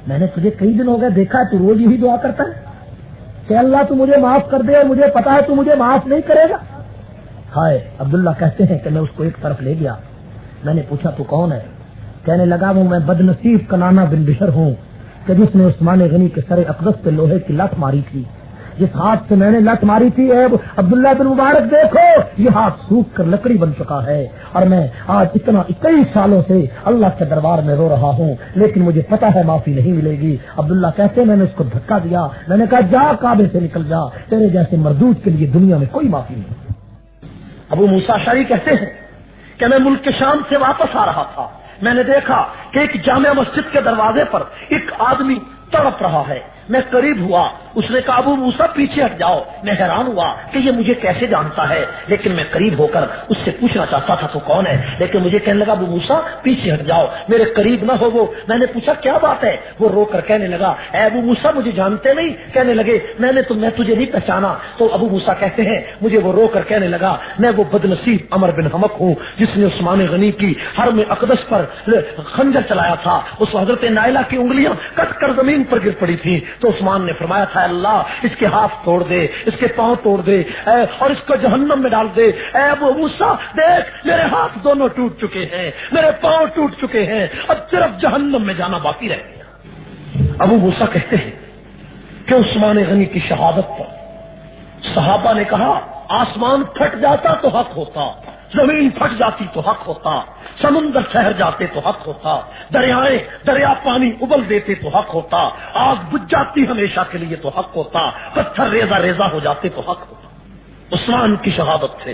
A: میں نے تجھے کئی دن ہو گئے دیکھا ہے, تو روز یہی دعا کرتا ہے کہ اللہ تو مجھے معاف کر دے, اور مجھے پتا ہے تو مجھے معاف نہیں کرے گا. ہائے, عبداللہ کہتے ہیں کہ میں اس کو ایک طرف لے گیا. میں نے پوچھا تو کون ہے؟ کہنے لگا وہ میں بد نصیب کنانہ بن بشر ہوں کہ جس نے عثمان غنی کے سر اقدس پہ لوہے کی لت ماری تھی, جس ہاتھ سے میں نے لت ماری تھی اے عبداللہ بن مبارک دیکھو یہ ہاتھ سوکھ کر لکڑی بن چکا ہے، اور میں آج کئی سالوں سے اللہ کے دربار میں رو رہا ہوں، لیکن مجھے پتا ہے معافی نہیں ملے گی۔ عبداللہ کہتے میں نے اس کو دھکا دیا، میں نے کہا جا کعبے سے نکل جا، تیرے جیسے مردود کے لیے دنیا میں کوئی معافی نہیں۔ ابو موسیٰ اشعری کہتے ہیں کہ میں ملک شام سے واپس آ رہا تھا، میں نے دیکھا کہ ایک جامع مسجد کے دروازے پر ایک آدمی تڑپ رہا ہے، میں قریب ہوا، اس نے کہا ابو موسیٰ پیچھے ہٹ جاؤ۔ میں حیران ہوا کہ یہ مجھے کیسے جانتا ہے، لیکن میں قریب ہو کر اس سے پوچھنا چاہتا تھا تو کون ہے، لیکن مجھے کہنے لگا ابو موسیٰ پیچھے ہٹ جاؤ، میرے قریب نہ ہو وہ۔ میں نے پوچھا کیا بات ہے، وہ رو کر کہنے لگا اے ابو موسیٰ مجھے جانتے نہیں؟ کہنے لگے میں تجھے نہیں پہچانا۔ تو ابو موسیٰ کہتے ہیں مجھے وہ رو کر کہنے لگا میں وہ بدنصیب عمر بن حمق ہوں جس نے عثمان غنی کی حرم اقدس پر خنجر چلایا تھا، اس حضرت نائلہ کی انگلیاں کٹ کر زمین پر گر پڑی تھی، تو عثمان نے فرمایا تھا اللہ اس کے ہاتھ توڑ دے، اس کے پاؤں توڑ دے اور اس کو جہنم میں ڈال دے۔ اے ابو موسیٰ دیکھ میرے ہاتھ دونوں ٹوٹ چکے ہیں، میرے پاؤں ٹوٹ چکے ہیں، اب صرف جہنم میں جانا باقی رہ گیا۔ ابو موسیٰ کہتے ہیں کہ عثمان غنی کی شہادت پر صحابہ نے کہا آسمان پھٹ جاتا تو حق ہوتا، زمین پھٹ جاتی تو حق ہوتا، سمندر ٹھہر جاتے تو حق ہوتا، دریا پانی ابل دیتے تو حق ہوتا، آگ بجھ جاتی ہمیشہ کے لیے تو حق ہوتا، پتھر ریزہ ریزہ ہو جاتے تو حق ہوتا۔ عثمان کی شہادت سے،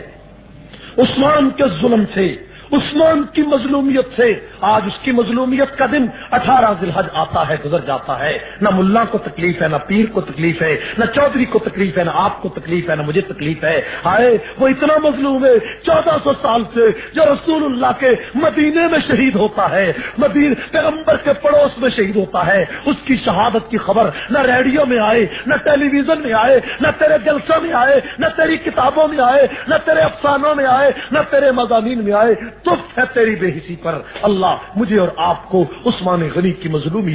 A: عثمان کے ظلم سے، عثمان کی مظلومیت سے آج اس کی مظلومیت کا دن 18 ذی الحج آتا ہے، گزر جاتا ہے، نہ ملا کو تکلیف ہے، نہ پیر کو تکلیف ہے، نہ چودھری کو تکلیف ہے، نہ آپ کو تکلیف ہے، نہ مجھے تکلیف ہے۔ ہائے وہ اتنا مظلوم ہے 1400 سال سے جو رسول اللہ کے مدینے میں شہید ہوتا ہے، مدینے پیغمبر کے پڑوس میں شہید ہوتا ہے، اس کی شہادت کی خبر نہ ریڈیو میں آئے، نہ ٹیلی ویژن میں آئے، نہ تیرے جلسوں میں آئے، نہ تیری کتابوں میں آئے، نہ تیرے افسانوں میں آئے، نہ تیرے مضامین میں آئے، تف ہے تیری بے حسی پر۔ اللہ مجھے اور آپ کو عثمان غنی کی مظلومی